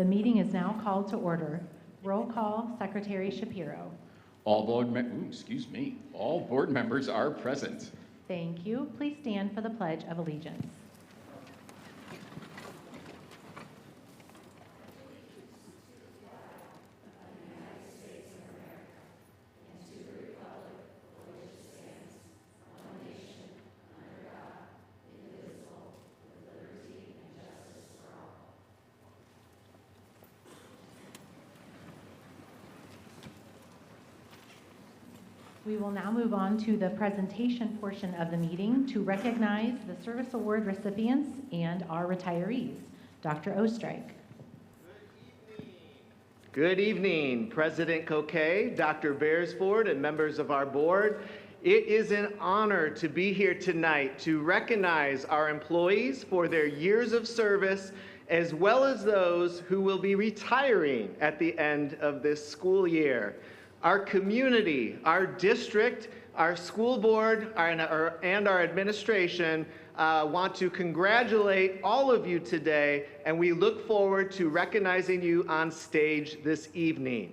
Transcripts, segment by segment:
The meeting is now called to order. Roll call, Secretary Shapiro. All board members are present. Thank you. Please stand for the Pledge of Allegiance. We will now move on to the presentation portion of the meeting to recognize the Service Award recipients and our retirees. Dr. Ostrike. Good evening, President Coquet, Dr. Beresford, and members of our board. It is an honor to be here tonight to recognize our employees for their years of service, as well as those who will be retiring at the end of this school year. Our community, our district, our school board, and our administration want to congratulate all of you today, and we look forward to recognizing you on stage this evening.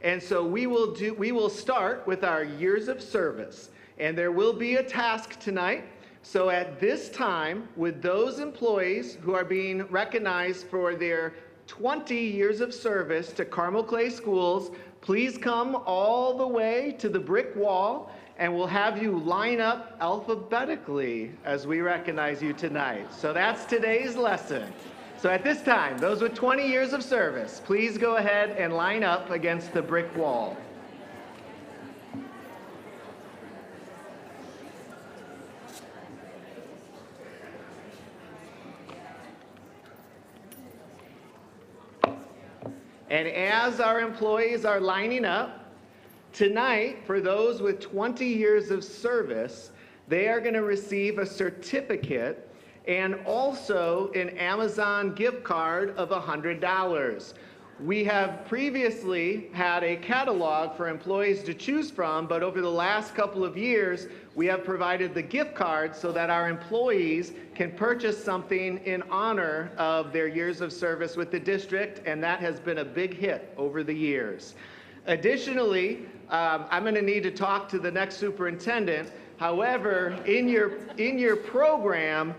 And so we will start with our years of service, and there will be a task tonight. So at this time, with those employees who are being recognized for their 20 years of service to Carmel Clay Schools, please come all the way to the brick wall, and we'll have you line up alphabetically as we recognize you tonight. So that's today's lesson. So at this time, those with 20 years of service, please go ahead and line up against the brick wall. And as our employees are lining up, tonight, for those with 20 years of service, they are going to receive a certificate and also an Amazon gift card of $100. We have previously had a catalog for employees to choose from, but over the last couple of years, we have provided the gift cards so that our employees can purchase something in honor of their years of service with the district, and that has been a big hit over the years. Additionally, I'm going to need to talk to the next superintendent. However, in your program,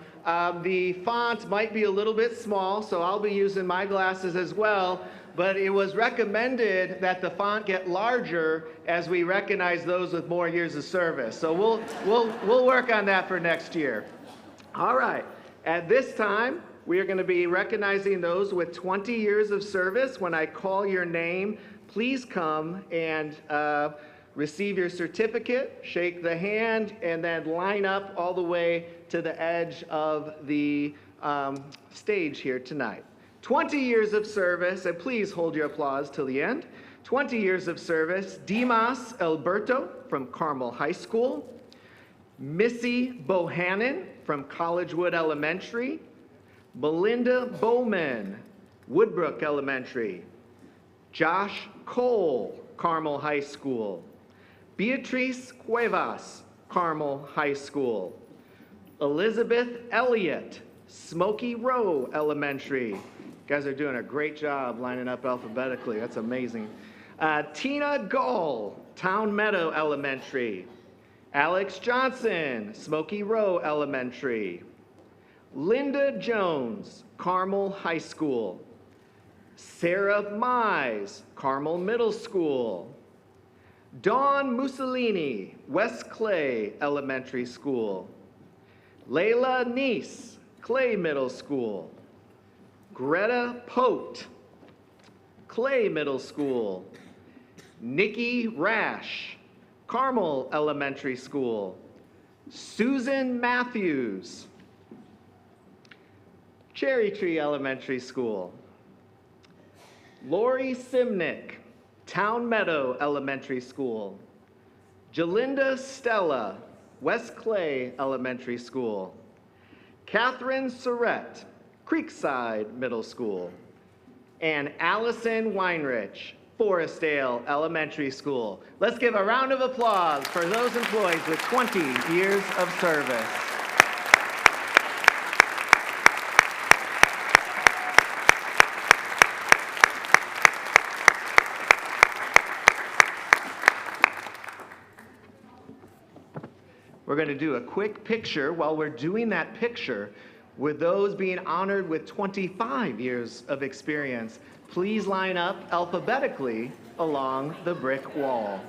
the font might be a little bit small, so I'll be using my glasses as well. But it was recommended that the font get larger as we recognize those with more years of service. So we'll work on that for next year. All right. At this time, we are going to be recognizing those with 20 years of service. When I call your name, please come and receive your certificate, shake the hand, and then line up all the way to the edge of the stage here tonight. 20 years of service, and please hold your applause till the end. 20 years of service, Dimas Alberto from Carmel High School, Missy Bohannon from Collegewood Elementary, Melinda Bowman, Woodbrook Elementary, Josh Cole, Carmel High School, Beatrice Cuevas, Carmel High School, Elizabeth Elliott, Smoky Row Elementary. You guys are doing a great job lining up alphabetically. That's amazing. Tina Gull, Town Meadow Elementary. Alex Johnson, Smoky Row Elementary. Linda Jones, Carmel High School. Sarah Mize, Carmel Middle School. Dawn Mussolini, West Clay Elementary School. Layla Neese, Clay Middle School. Greta Pote, Clay Middle School. Nikki Rash, Carmel Elementary School. Susan Matthews, Cherry Tree Elementary School. Lori Simnick, Town Meadow Elementary School. Jalinda Stella, West Clay Elementary School. Catherine Surrett, Creekside Middle School. And Allison Weinrich, Forestdale Elementary School. Let's give a round of applause for those employees with 20 years of service. going to do a quick picture. While we're doing that picture, with those being honored with 25 years of experience, please line up alphabetically along the brick wall.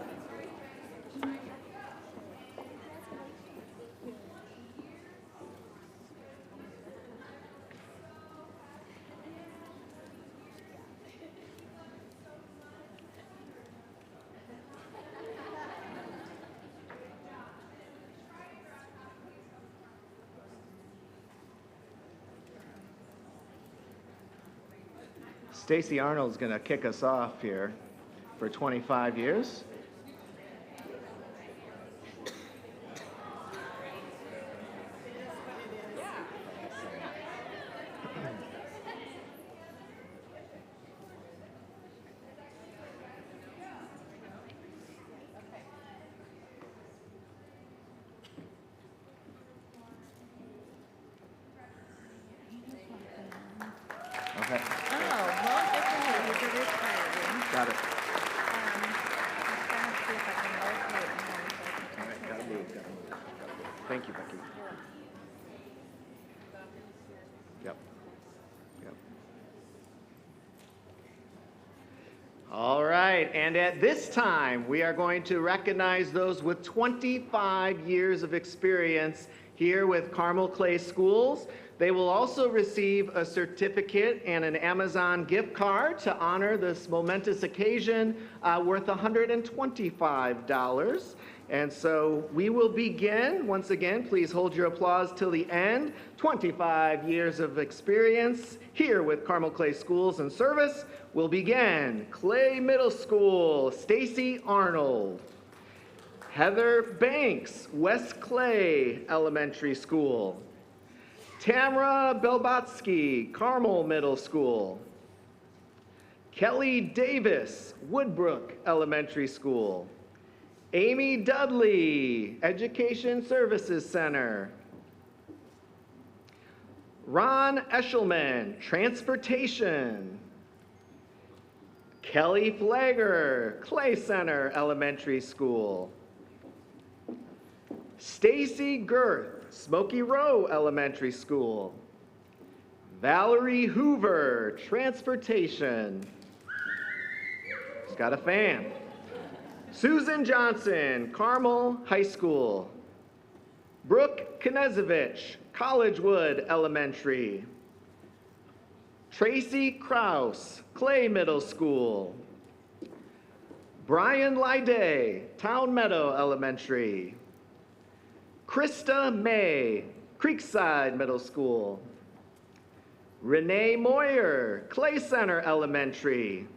Stacy Arnold's going to kick us off here for 25 years. Okay, Oh, well, good for you. You're retiring. got it. I'm trying to see if I can locate him so I All can right, take gotta him. move, gotta move. Thank you, Becky. Yep. Yep. All right, and at this time, we are going to recognize those with 25 years of experience here with Carmel Clay Schools. They will also receive a certificate and an Amazon gift card to honor this momentous occasion worth $125. And so we will begin. Once again, please hold your applause till the end. 25 years of experience here with Carmel Clay Schools and Service. We'll begin. Clay Middle School, Stacy Arnold. Heather Banks, West Clay Elementary School. Tamara Belbotsky, Carmel Middle School. Kelly Davis, Woodbrook Elementary School. Amy Dudley, Education Services Center. Ron Eshelman, Transportation. Kelly Flagger, Clay Center Elementary School. Stacy Girth, Smoky Row Elementary School. Valerie Hoover, Transportation. She's got a fan. Susan Johnson, Carmel High School. Brooke Knezevich, Collegewood Elementary. Tracy Kraus, Clay Middle School. Brian Lyday, Town Meadow Elementary. Krista May, Creekside Middle School. Renee Moyer, Clay Center Elementary.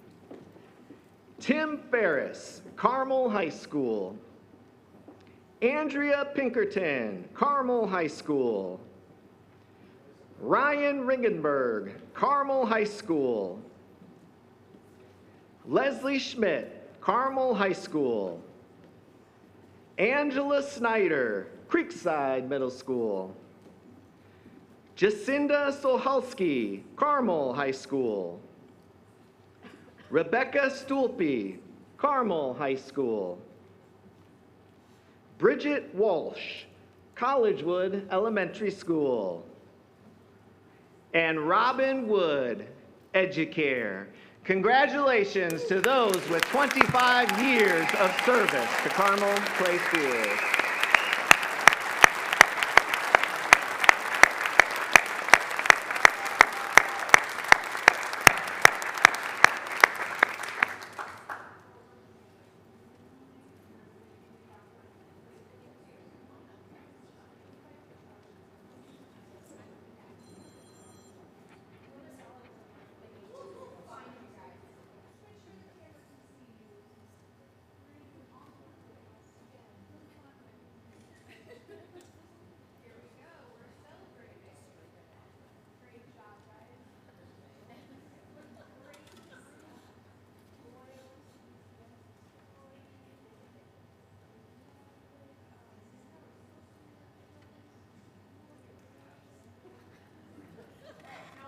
Tim Ferris, Carmel High School. Andrea Pinkerton, Carmel High School. Ryan Ringenberg, Carmel High School. Leslie Schmidt, Carmel High School. Angela Snyder, Creekside Middle School. Jacinda Sohalski, Carmel High School. Rebecca Stulpe, Carmel High School. Bridget Walsh, Collegewood Elementary School. And Robin Wood, Educare. Congratulations to those with 25 years of service to Carmel Clay Schools.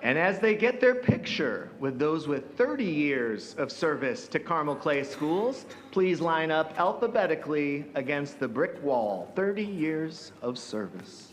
And as they get their picture with those with 30 years of service to Carmel Clay Schools, please line up alphabetically against the brick wall. 30 years of service.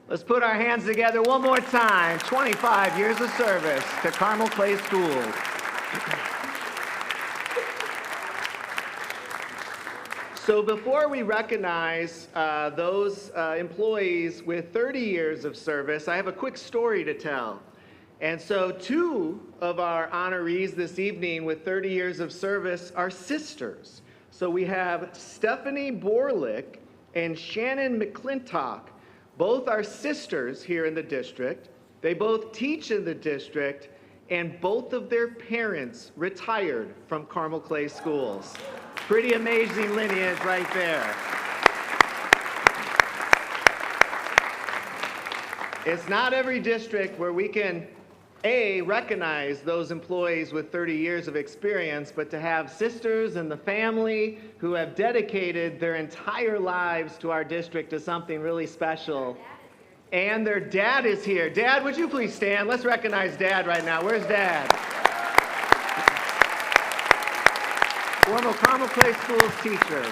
Let's put our hands together one more time. 25 years of service to Carmel Clay Schools. So before we recognize those employees with 30 years of service, I have a quick story to tell. And so 2 of our honorees this evening with 30 years of service are sisters. So we have Stephanie Borlick and Shannon McClintock. Both are sisters here in the district. They both teach in the district, and both of their parents retired from Carmel Clay Schools. Pretty amazing lineage right there. It's not every district where we can, A, recognize those employees with 30 years of experience, but to have sisters in the family who have dedicated their entire lives to our district is something really special. And their dad is here. Dad, would you please stand? Let's recognize Dad right now. Where's Dad? Former Carmel Clay Schools teacher.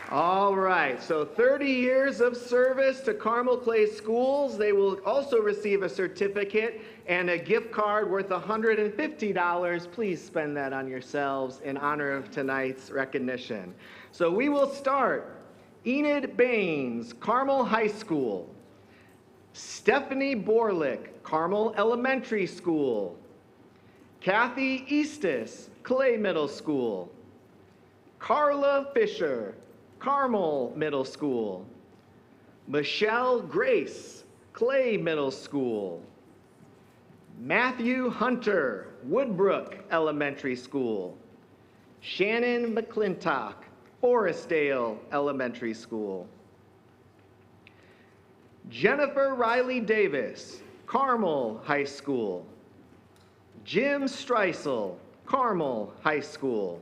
All right, so 30 years of service to Carmel Clay Schools. They will also receive a certificate and a gift card worth $150. Please spend that on yourselves in honor of tonight's recognition. So we will start. Enid Baines, Carmel High School. Stephanie Borlick, Carmel Elementary School. Kathy Eastis, Clay Middle School. Carla Fisher, Carmel Middle School. Michelle Grace, Clay Middle School. Matthew Hunter, Woodbrook Elementary School. Shannon McClintock, Forestdale Elementary School. Jennifer Riley Davis, Carmel High School. Jim Streisel, Carmel High School.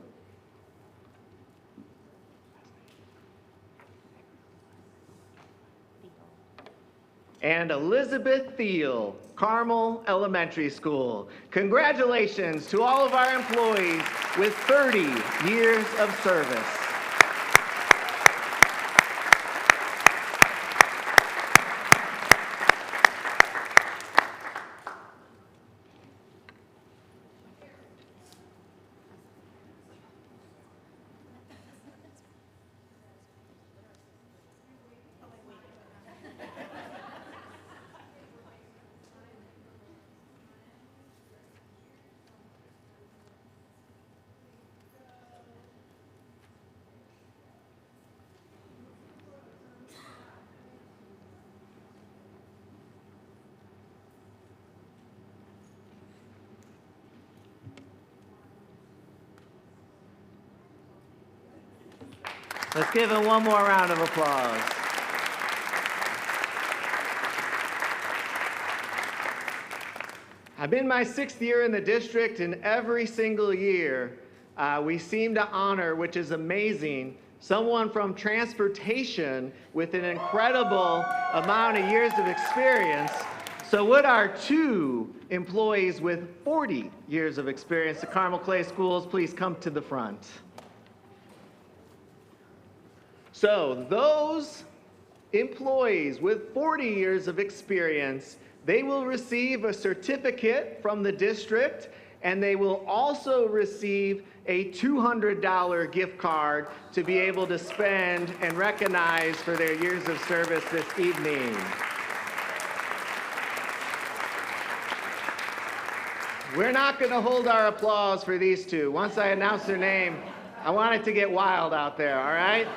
And Elizabeth Thiel, Carmel Elementary School. Congratulations to all of our employees with 30 years of service. Let's give him one more round of applause. I'm in my 6th year in the district, and every single year we seem to honor, which is amazing, someone from transportation with an incredible amount of years of experience. So would our 2 employees with 40 years of experience at Carmel Clay Schools please come to the front? So those employees with 40 years of experience, they will receive a certificate from the district, and they will also receive a $200 gift card to be able to spend and recognize for their years of service this evening. We're not going to hold our applause for these 2. Once I announce their name, I want it to get wild out there, all right?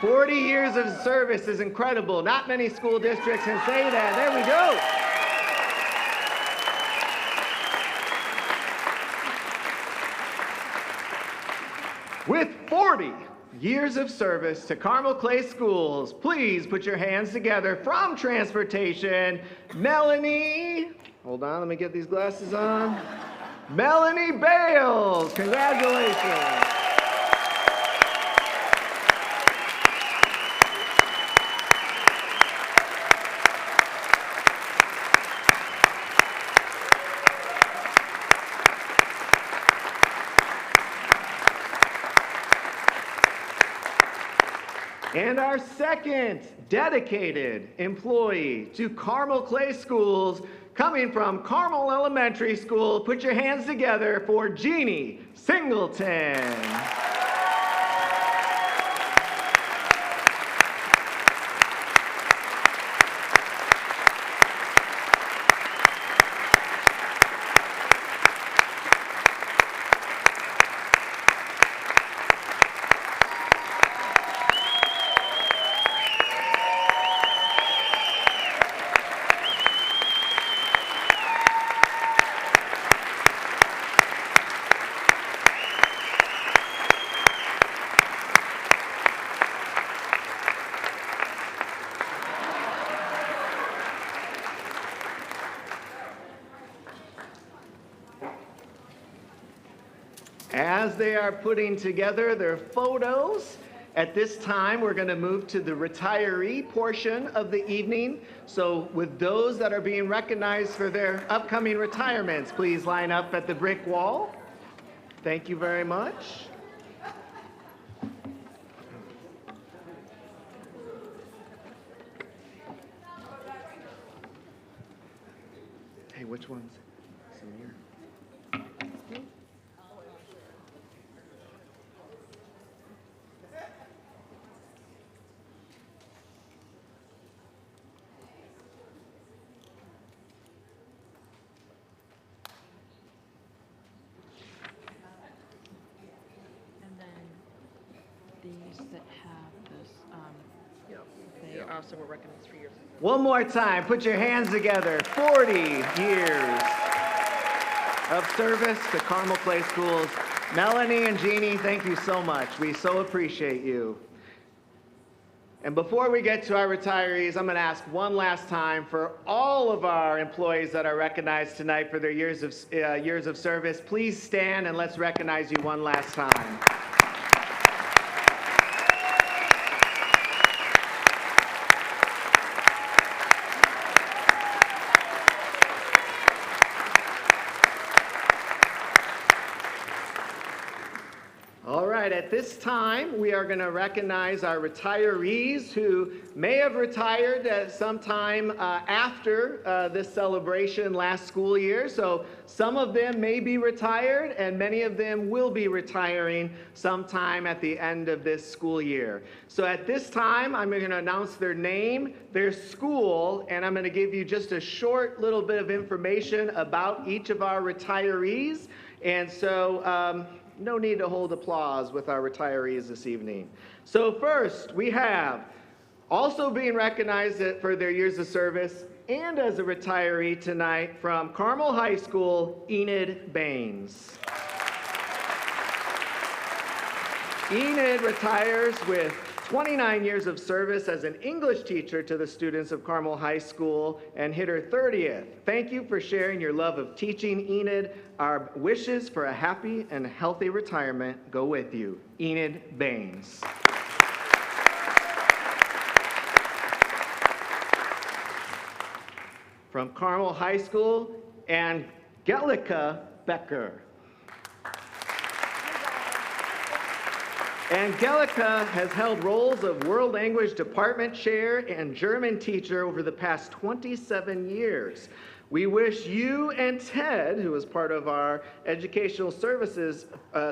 40 years of service is incredible. Not many school districts can say that. There we go. With 40 years of service to Carmel Clay Schools, please put your hands together from transportation, Melanie, hold on, let me get these glasses on. Melanie Bales, congratulations. And our second dedicated employee to Carmel Clay Schools, coming from Carmel Elementary School, put your hands together for Jeannie Singleton. As they are putting together their photos, at this time we're going to move to the retiree portion of the evening. So with those that are being recognized for their upcoming retirements, please line up at the brick wall. Thank you very much. Hey, which ones? Samir. And then these that have this, they also were recognized for years. One more time, put your hands together. 40 years of service to Carmel Clay Schools. Melanie and Jeannie, thank you so much. We so appreciate you. And before we get to our retirees, I'm going to ask one last time for all of our employees that are recognized tonight for their years of service, please stand and let's recognize you one last time. All right, at this time, we are going to recognize our retirees who may have retired at some time after this celebration last school year. So some of them may be retired, and many of them will be retiring sometime at the end of this school year. So at this time, I'm going to announce their name, their school, and I'm going to give you just a short little bit of information about each of our retirees. And so, no need to hold applause with our retirees this evening. So first, we have also being recognized for their years of service and as a retiree tonight from Carmel High School, Enid Baines. Enid retires with 29 years of service as an English teacher to the students of Carmel High School and hit her 30th. Thank you for sharing your love of teaching, Enid. Our wishes for a happy and healthy retirement go with you. Enid Baines. From Carmel High School, Angelica Becker. Angelica has held roles of World Language Department Chair and German teacher over the past 27 years. We wish you and Ted, who is part of our Educational Services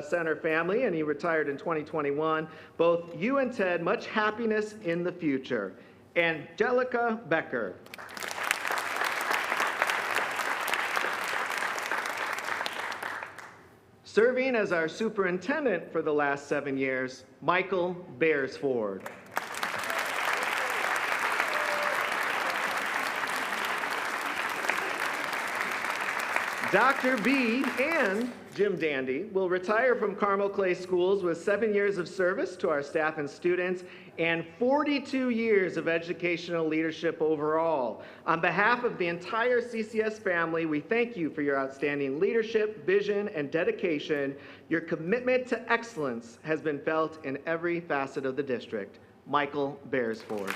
Center family, and he retired in 2021, both you and Ted, much happiness in the future. Angelica Becker. Serving as our superintendent for the last 7 years, Michael Beresford. Dr. B and Jim Dandy will retire from Carmel Clay Schools with 7 years of service to our staff and students and 42 years of educational leadership overall. On behalf of the entire CCS family, we thank you for your outstanding leadership, vision, and dedication. Your commitment to excellence has been felt in every facet of the district. Michael Beresford.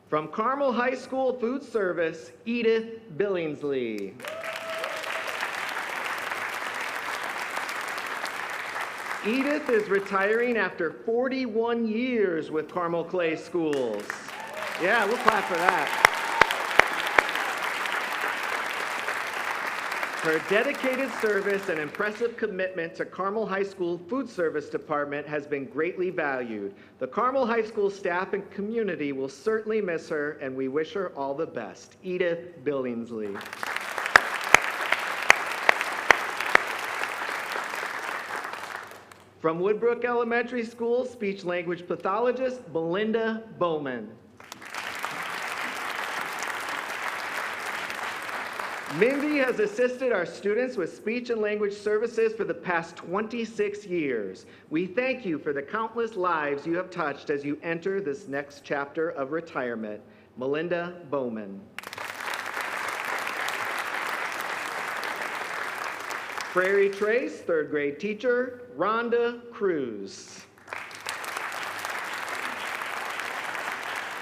From Carmel High School Food Service, Edith Billingsley. Edith is retiring after 41 years with Carmel Clay Schools. Yeah, we'll clap for that. Her dedicated service and impressive commitment to Carmel High School Food Service Department has been greatly valued. The Carmel High School staff and community will certainly miss her, and we wish her all the best. Edith Billingsley. From Woodbrook Elementary School, speech-language pathologist Belinda Bowman. Mindy has assisted our students with speech and language services for the past 26 years. We thank you for the countless lives you have touched as you enter this next chapter of retirement. Melinda Bowman. Prairie Trace, third grade teacher, Rhonda Cruz.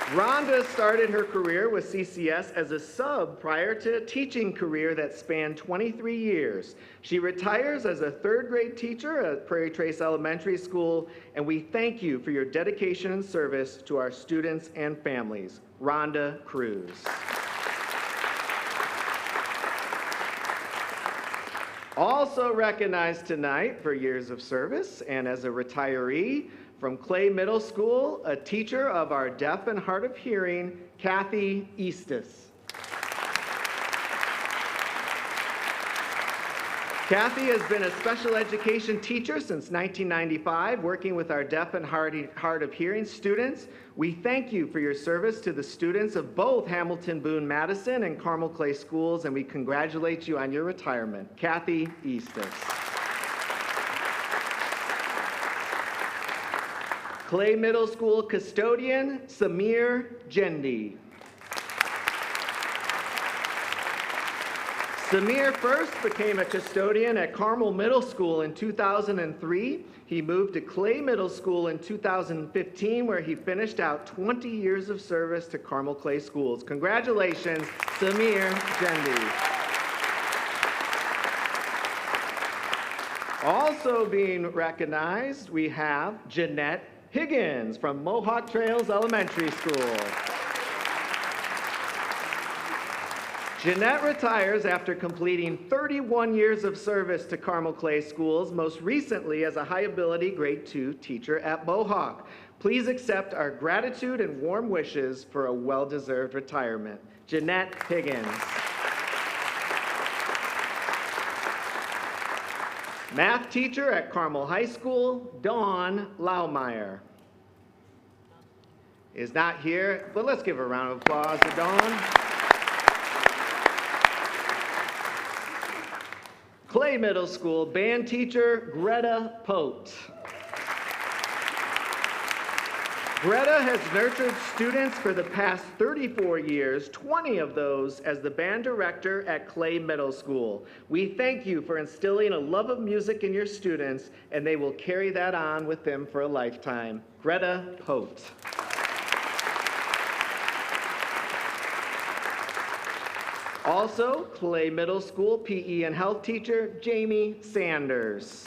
Rhonda started her career with CCS as a sub prior to a teaching career that spanned 23 years. She retires as a third grade teacher at Prairie Trace Elementary School, and we thank you for your dedication and service to our students and families. Rhonda Cruz. Also recognized tonight for years of service and as a retiree, from Clay Middle School, a teacher of our deaf and hard of hearing, Kathy Eastis. Kathy has been a special education teacher since 1995, working with our deaf and hard of hearing students. We thank you for your service to the students of both Hamilton Boone Madison and Carmel Clay Schools, and we congratulate you on your retirement. Kathy Eastis. Clay Middle School custodian, Samir Jendi. Samir first became a custodian at Carmel Middle School in 2003. He moved to Clay Middle School in 2015, where he finished out 20 years of service to Carmel Clay Schools. Congratulations, Samir Jendi. Also being recognized, we have Jeanette Higgins from Mohawk Trails Elementary School. Jeanette retires after completing 31 years of service to Carmel Clay Schools, most recently as a high-ability grade 2 teacher at Mohawk. Please accept our gratitude and warm wishes for a well-deserved retirement. Jeanette Higgins. Math teacher at Carmel High School, Dawn Laumeyer. Is not here, but let's give a round of applause to Dawn. Clay Middle School band teacher, Greta Pote. Greta has nurtured students for the past 34 years, 20 of those as the band director at Clay Middle School. We thank you for instilling a love of music in your students, and they will carry that on with them for a lifetime. Greta Pote. Also, Clay Middle School PE and health teacher, Jamie Sanders.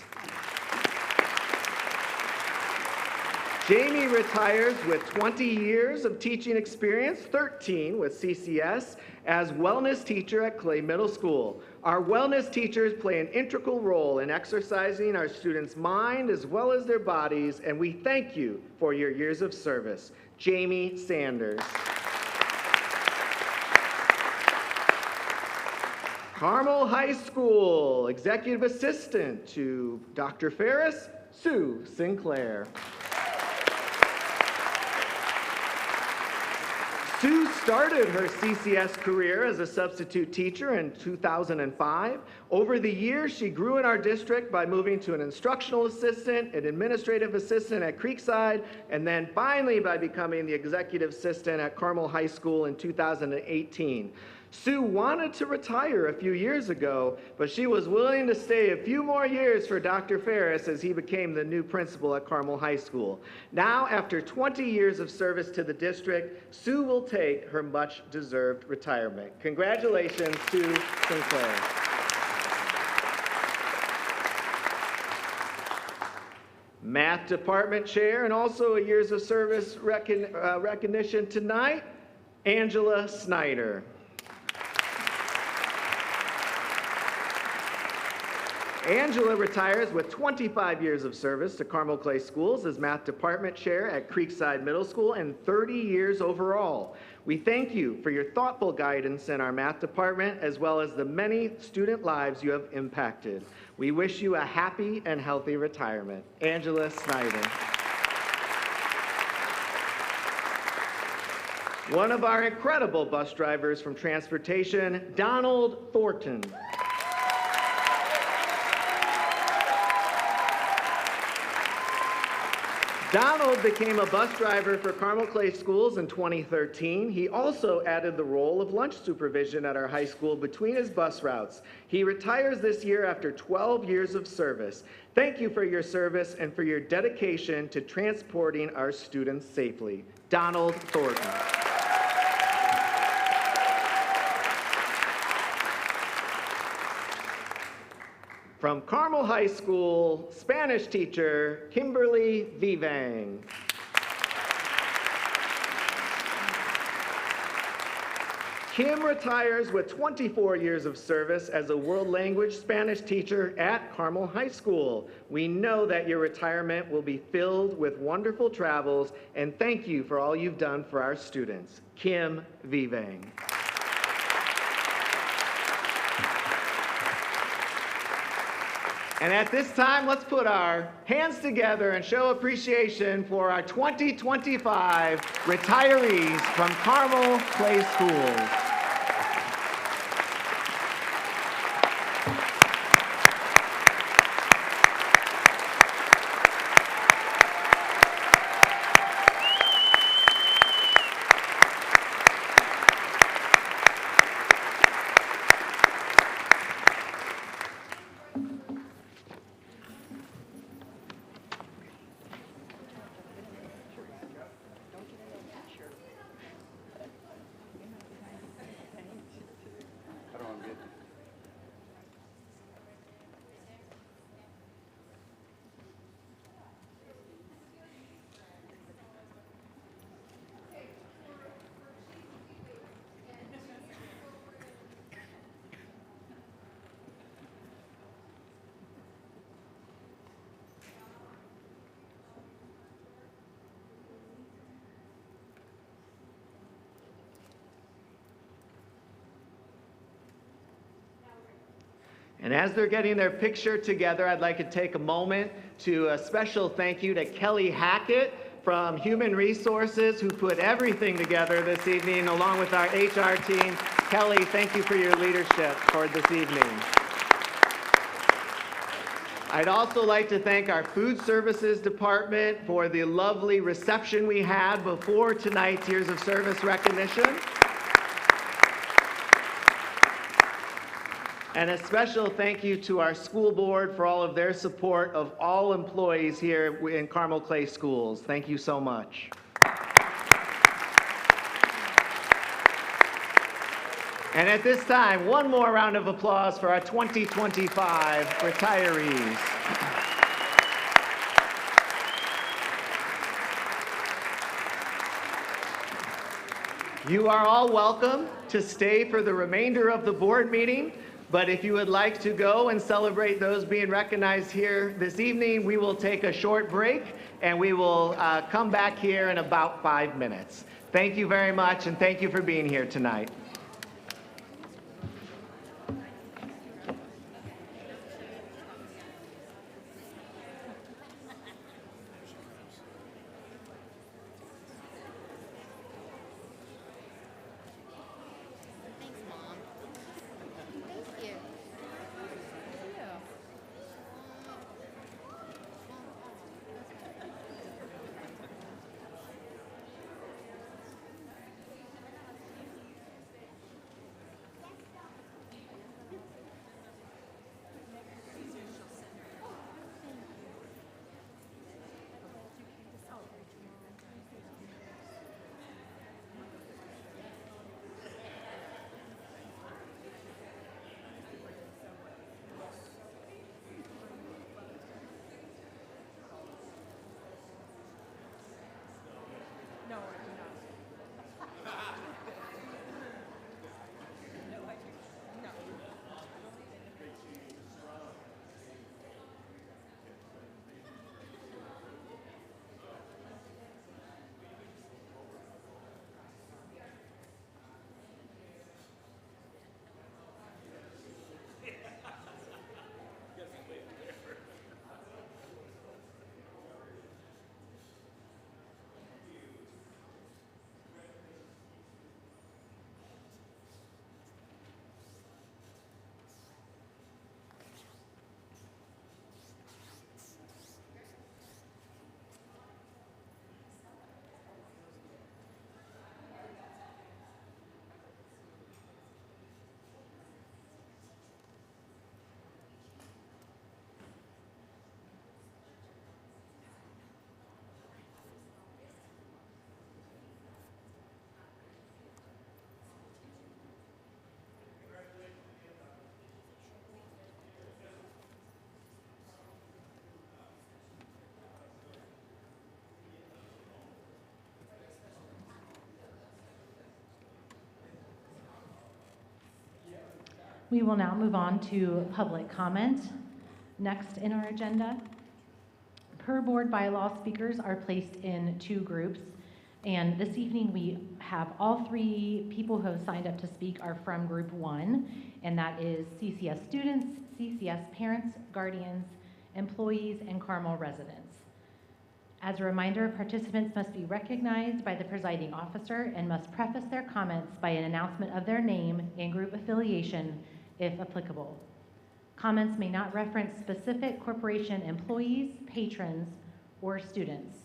Jamie retires with 20 years of teaching experience, 13 with CCS, as wellness teacher at Clay Middle School. Our wellness teachers play an integral role in exercising our students' mind as well as their bodies, and we thank you for your years of service. Jamie Sanders. Carmel High School Executive Assistant to Dr. Ferris, Sue Sinclair. Sue started her CCS career as a substitute teacher in 2005. Over the years, she grew in our district by moving to an instructional assistant, an administrative assistant at Creekside, and then finally by becoming the executive assistant at Carmel High School in 2018. Sue wanted to retire a few years ago, but she was willing to stay a few more years for Dr. Ferris as he became the new principal at Carmel High School. Now, after 20 years of service to the district, Sue will take her much-deserved retirement. Congratulations, Sue Sinclair. Math Department Chair and also a years of service recognition tonight, Angela Snyder. Angela retires with 25 years of service to Carmel Clay Schools as Math Department Chair at Creekside Middle School and 30 years overall. We thank you for your thoughtful guidance in our math department as well as the many student lives you have impacted. We wish you a happy and healthy retirement. Angela Snyder. One of our incredible bus drivers from transportation, Donald Thornton. Donald became a bus driver for Carmel Clay Schools in 2013. He also added the role of lunch supervision at our high school between his bus routes. He retires this year after 12 years of service. Thank you for your service and for your dedication to transporting our students safely. Donald Thornton. From Carmel High School, Spanish teacher, Kimberly Vivang. Kim retires with 24 years of service as a world language Spanish teacher at Carmel High School. We know that your retirement will be filled with wonderful travels, and thank you for all you've done for our students. Kim Vivang. And at this time, let's put our hands together and show appreciation for our 2025 retirees from Carmel Clay Schools. And as they're getting their picture together, I'd like to take a moment to a special thank you to Kelly Hackett from Human Resources, who put everything together this evening, along with our HR team. Kelly, thank you for your leadership for this evening. I'd also like to thank our Food Services Department for the lovely reception we had before tonight's Years of Service recognition. And a special thank you to our school board for all of their support of all employees here in Carmel Clay Schools. Thank you so much. And at this time, one more round of applause for our 2025 retirees. You are all welcome to stay for the remainder of the board meeting. But if you would like to go and celebrate those being recognized here this evening, we will take a short break and we will come back here in about 5 minutes. Thank you very much, and thank you for being here tonight. We will now move on to public comment. Next in our agenda, per board bylaw, speakers are placed in 2 groups. And this evening, we have all 3 people who have signed up to speak are from group 1, and that is CCS students, CCS parents, guardians, employees, and Carmel residents. As a reminder, participants must be recognized by the presiding officer and must preface their comments by an announcement of their name and group affiliation, if applicable. Comments may not reference specific corporation employees, patrons, or students.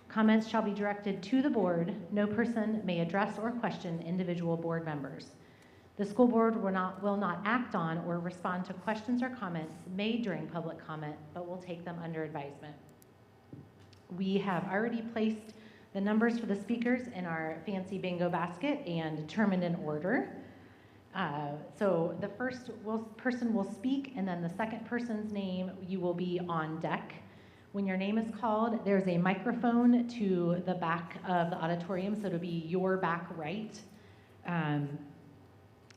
Comments shall be directed to the board. No person may address or question individual board members. The school board will not act on or respond to questions or comments made during public comment, but will take them under advisement. We have already placed the numbers for the speakers in our fancy bingo basket and determined an order. So the first person will speak, and then the second person's name, you will be on deck. When your name is called, there's a microphone to the back of the auditorium, so it'll be your back right. And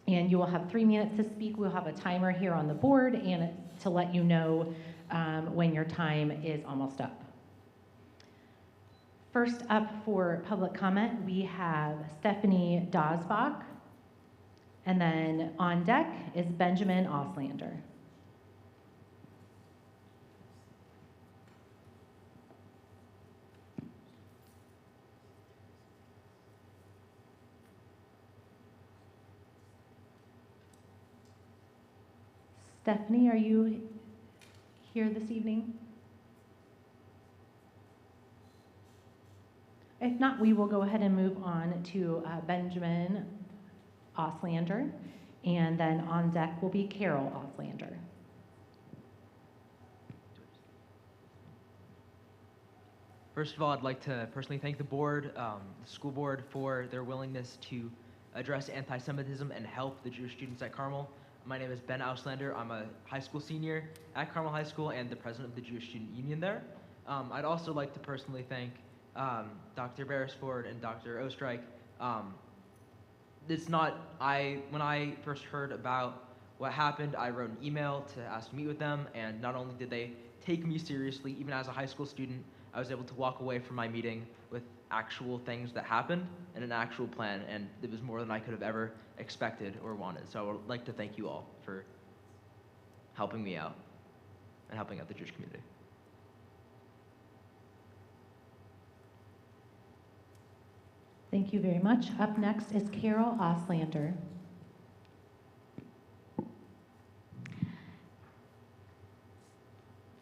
you will have 3 minutes to speak. We'll have a timer here on the board and to let you know when your time is almost up. First up for public comment, we have Stephanie Dosbach. And then on deck is Benjamin Auslander. Stephanie, are you here this evening? If not, we will go ahead and move on to Benjamin Auslander, and then on deck will be Carol Auslander. First of all, I'd like to personally thank the board, the school board, for their willingness to address anti-Semitism and help the Jewish students at Carmel. My name is Ben Auslander. I'm a high school senior at Carmel High School and the president of the Jewish Student Union there. I'd also like to personally thank Dr. Beresford and Dr. Oestreich. When I first heard about what happened, I wrote an email to ask to meet with them, and not only did they take me seriously, even as a high school student, I was able to walk away from my meeting with actual things that happened and an actual plan, and it was more than I could have ever expected or wanted. So I would like to thank you all for helping me out and helping out the Jewish community. Thank you very much. Up next is Carol Auslander.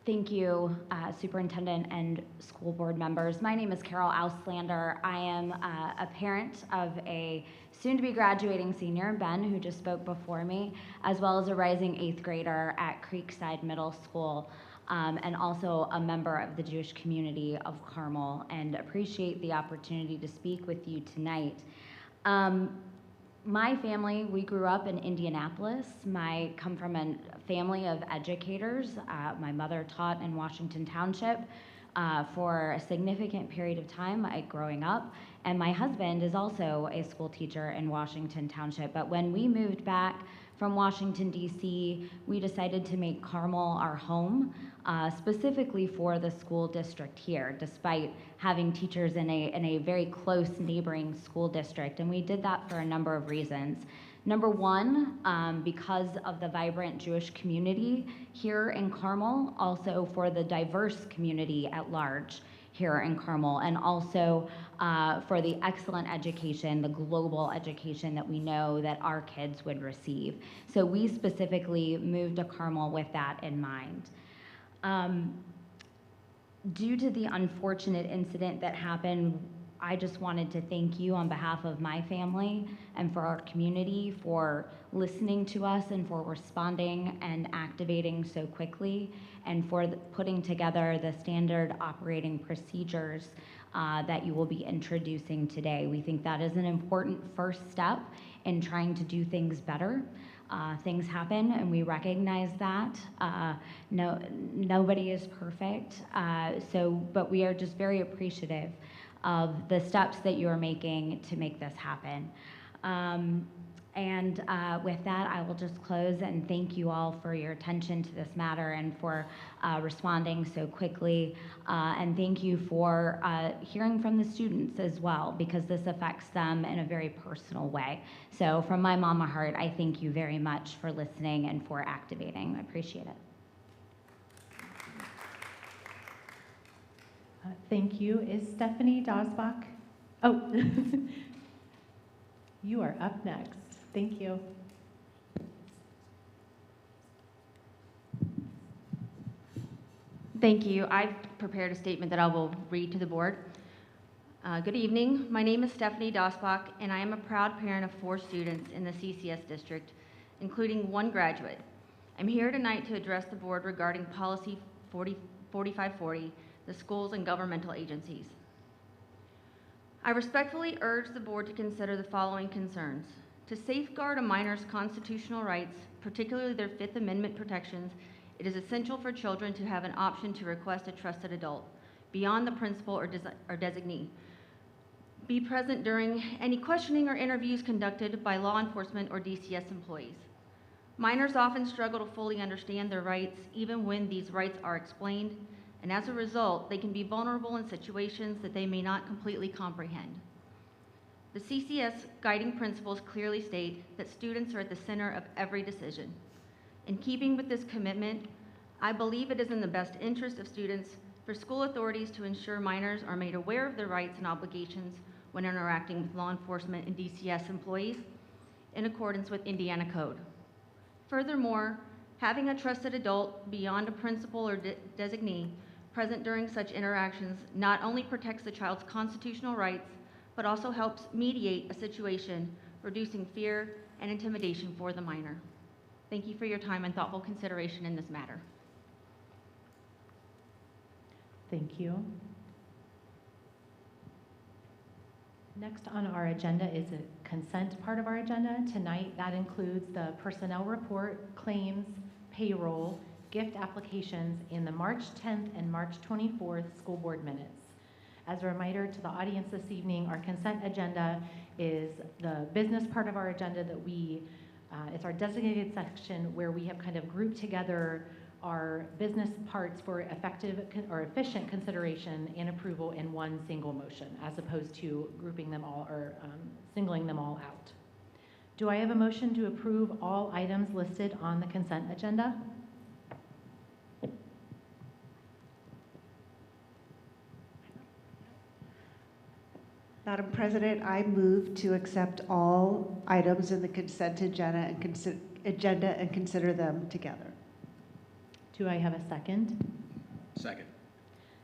Thank you, Superintendent and school board members. My name is Carol Auslander. I am a parent of a soon-to-be graduating senior, Ben, who just spoke before me, as well as a rising 8th grader at Creekside Middle School, and also a member of the Jewish community of Carmel, and appreciate the opportunity to speak with you tonight. My family, we grew up in Indianapolis. I come from a family of educators. My mother taught in Washington Township for a significant period of time growing up, and my husband is also a school teacher in Washington Township. But when we moved back from Washington, D.C., we decided to make Carmel our home, specifically for the school district here, despite having teachers in a very close neighboring school district. And we did that for a number of reasons. Number one, because of the vibrant Jewish community here in Carmel, also for the diverse community at large here in Carmel, and also for the excellent education, the global education that we know that our kids would receive. So we specifically moved to Carmel with that in mind. Due to the unfortunate incident that happened, I just wanted to thank you on behalf of my family and for our community for listening to us and for responding and activating so quickly, and for putting together the standard operating procedures that you will be introducing today. We think that is an important first step in trying to do things better. Things happen, and we recognize that. Nobody is perfect, but we are just very appreciative of the steps that you are making to make this happen. And with that, I will just close and thank you all for your attention to this matter and for responding so quickly. And thank you for hearing from the students as well, because this affects them in a very personal way. So from my mama heart, I thank you very much for listening and for activating. I appreciate it. Thank you. Is Stephanie Dosbach? Oh, you are up next. Thank you. Thank you. I've prepared a statement that I will read to the board. Good evening. My name is Stephanie Dosbach, and I am a proud parent of 4 students in the CCS district, including 1 graduate. I'm here tonight to address the board regarding Policy 4540, the schools and governmental agencies. I respectfully urge the board to consider the following concerns. To safeguard a minor's constitutional rights, particularly their Fifth Amendment protections, it is essential for children to have an option to request a trusted adult, beyond the principal or designee. Be present during any questioning or interviews conducted by law enforcement or DCS employees. Minors often struggle to fully understand their rights, even when these rights are explained, and as a result, they can be vulnerable in situations that they may not completely comprehend. The CCS guiding principles clearly state that students are at the center of every decision. In keeping with this commitment, I believe it is in the best interest of students for school authorities to ensure minors are made aware of their rights and obligations when interacting with law enforcement and DCS employees in accordance with Indiana Code. Furthermore, having a trusted adult beyond a principal or designee present during such interactions not only protects the child's constitutional rights, but also helps mediate a situation, reducing fear and intimidation for the minor. Thank you for your time and thoughtful consideration in this matter. Thank you. Next on our agenda is a consent part of our agenda. Tonight, that includes the personnel report, claims, payroll, gift applications, and the March 10th and March 24th school board minutes. As a reminder to the audience this evening, our consent agenda is the business part of our agenda that it's our designated section where we have kind of grouped together our business parts for effective or efficient consideration and approval in one single motion, as opposed to grouping them all or singling them all out. Do I have a motion to approve all items listed on the consent agenda? Madam President, I move to accept all items in the consent agenda and consider them together. Do I have a second? Second.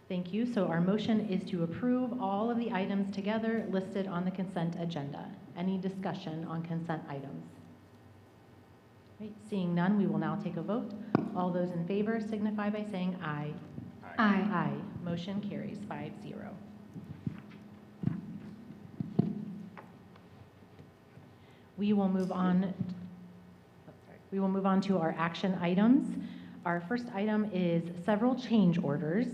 Thank you. So our motion is to approve all of the items together listed on the consent agenda. Any discussion on consent items? Right, seeing none, we will now take a vote. All those in favor signify by saying aye. Aye. Aye. Motion carries 5-0. We will move on. We will move on to our action items. Our first item is several change orders.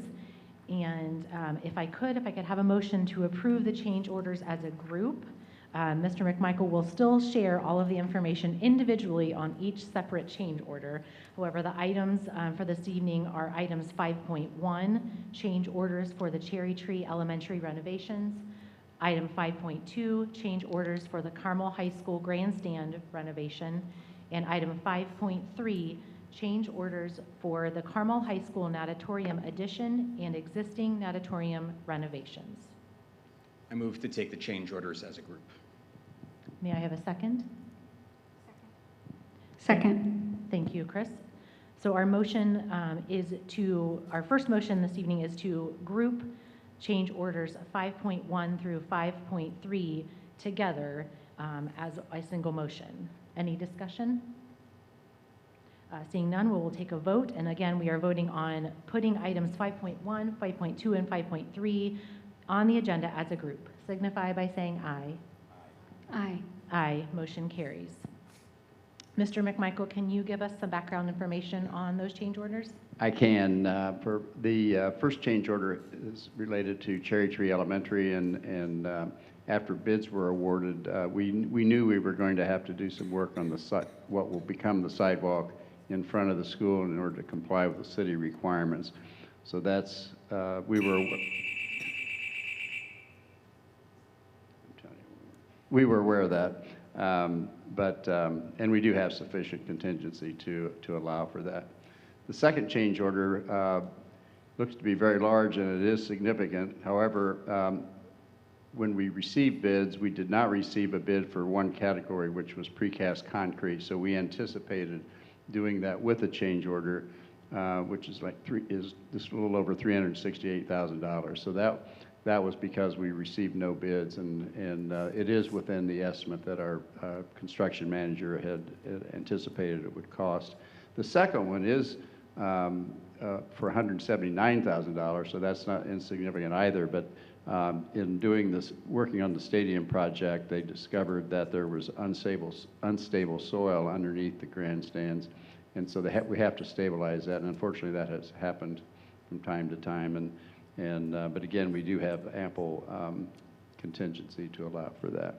And if I could have a motion to approve the change orders as a group. Mr. McMichael will still share all of the information individually on each separate change order. However, the items for this evening are items 5.1, change orders for the Cherry Tree Elementary renovations. Item 5.2, change orders for the Carmel High School grandstand renovation. And item 5.3, change orders for the Carmel High School natatorium addition and existing natatorium renovations. I move to take the change orders as a group. May I have a second? Second. Thank you, Chris. So our motion our first motion this evening is to group change orders 5.1 through 5.3 together as a single motion. Any discussion? Seeing none, we will take a vote. And again, we are voting on putting items 5.1, 5.2, and 5.3 on the agenda as a group. Signify by saying aye. Aye. Aye. Motion carries. Mr. McMichael, can you give us some background information on those change orders? I can. For the first change order is related to Cherry Tree Elementary, and after bids were awarded, we knew we were going to have to do some work on what will become the sidewalk in front of the school in order to comply with the city requirements. So that's, we were aware of that, and we do have sufficient contingency to allow for that. The second change order looks to be very large, and it is significant. However, when we received bids, we did not receive a bid for one category, which was precast concrete. So we anticipated doing that with a change order, which is just a little over $368,000. So that was because we received no bids, and it is within the estimate that our construction manager had anticipated it would cost. The second one is for $179,000, so that's not insignificant either. But in doing this, working on the stadium project, they discovered that there was unstable soil underneath the grandstands, and so we have to stabilize that. And unfortunately, that has happened from time to time. But again, we do have ample contingency to allow for that.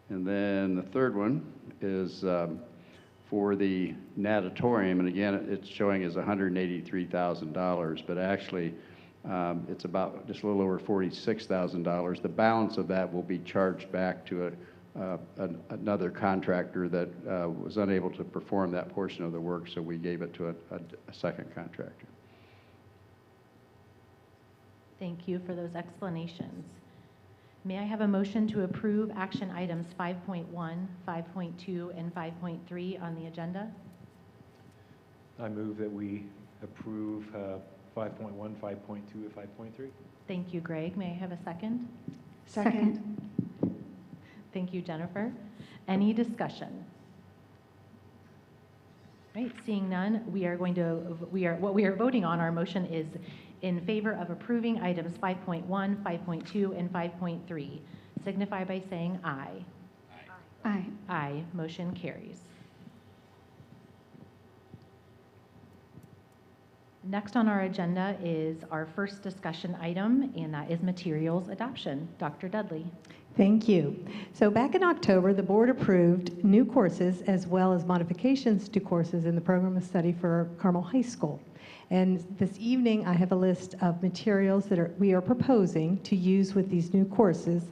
And then the third one is for the natatorium, and again, it's showing as $183,000, but actually it's about just a little over $46,000. The balance of that will be charged back to another contractor that was unable to perform that portion of the work, so we gave it to a second contractor. Thank you for those explanations. May I have a motion to approve action items 5.1, 5.2, and 5.3 on the agenda? I move that we approve 5.1, 5.2, and 5.3. Thank you, Greg. May I have a second? Second. Thank you, Jennifer. Any discussion? Right, seeing none, what we are voting on, our motion is in favor of approving items 5.1, 5.2, and 5.3. Signify by saying aye. Aye. Aye. Motion carries. Next on our agenda is our first discussion item, and that is materials adoption. Dr. Dudley. Thank you. So back in October, the board approved new courses as well as modifications to courses in the program of study for Carmel High School. And this evening, I have a list of materials that we are proposing to use with these new courses.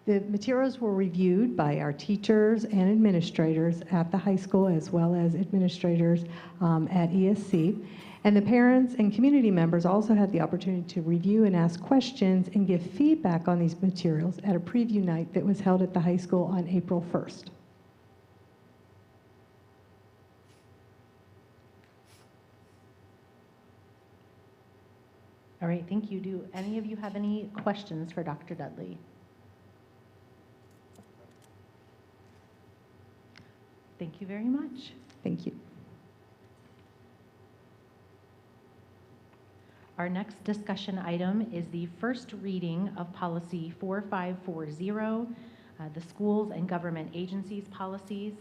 The materials were reviewed by our teachers and administrators at the high school, as well as administrators at ESC. And the parents and community members also had the opportunity to review and ask questions and give feedback on these materials at a preview night that was held at the high school on April 1st. All right, thank you. Do any of you have any questions for Dr. Dudley? Thank you very much. Thank you. Our next discussion item is the first reading of policy 4540, the schools and government agencies policies.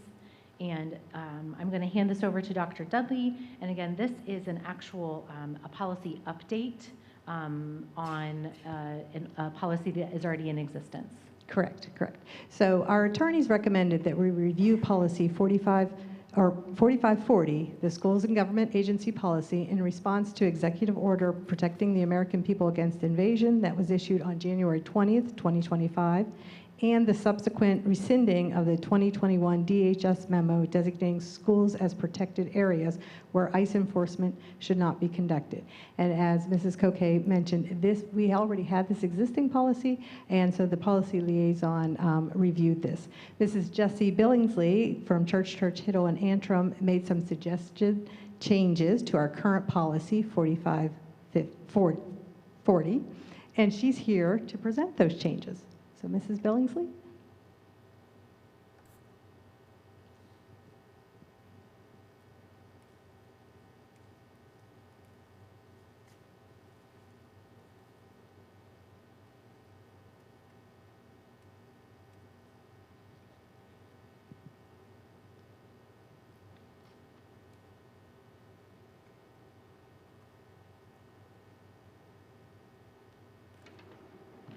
And I'm going to hand this over to Dr. Dudley. And again, this is an actual a policy update on a policy that is already in existence. Correct. So our attorneys recommended that we review policy 4540, the schools and government agency policy, in response to executive order protecting the American people against invasion that was issued on January 20th, 2025, and the subsequent rescinding of the 2021 DHS memo designating schools as protected areas where ICE enforcement should not be conducted. And as Mrs. Coquet mentioned, we already had this existing policy, and so the policy liaison reviewed this. Mrs. Jessie Billingsley from Church, Hiddle, and Antrim made some suggested changes to our current policy 4540, and she's here to present those changes. So, Mrs. Billingsley?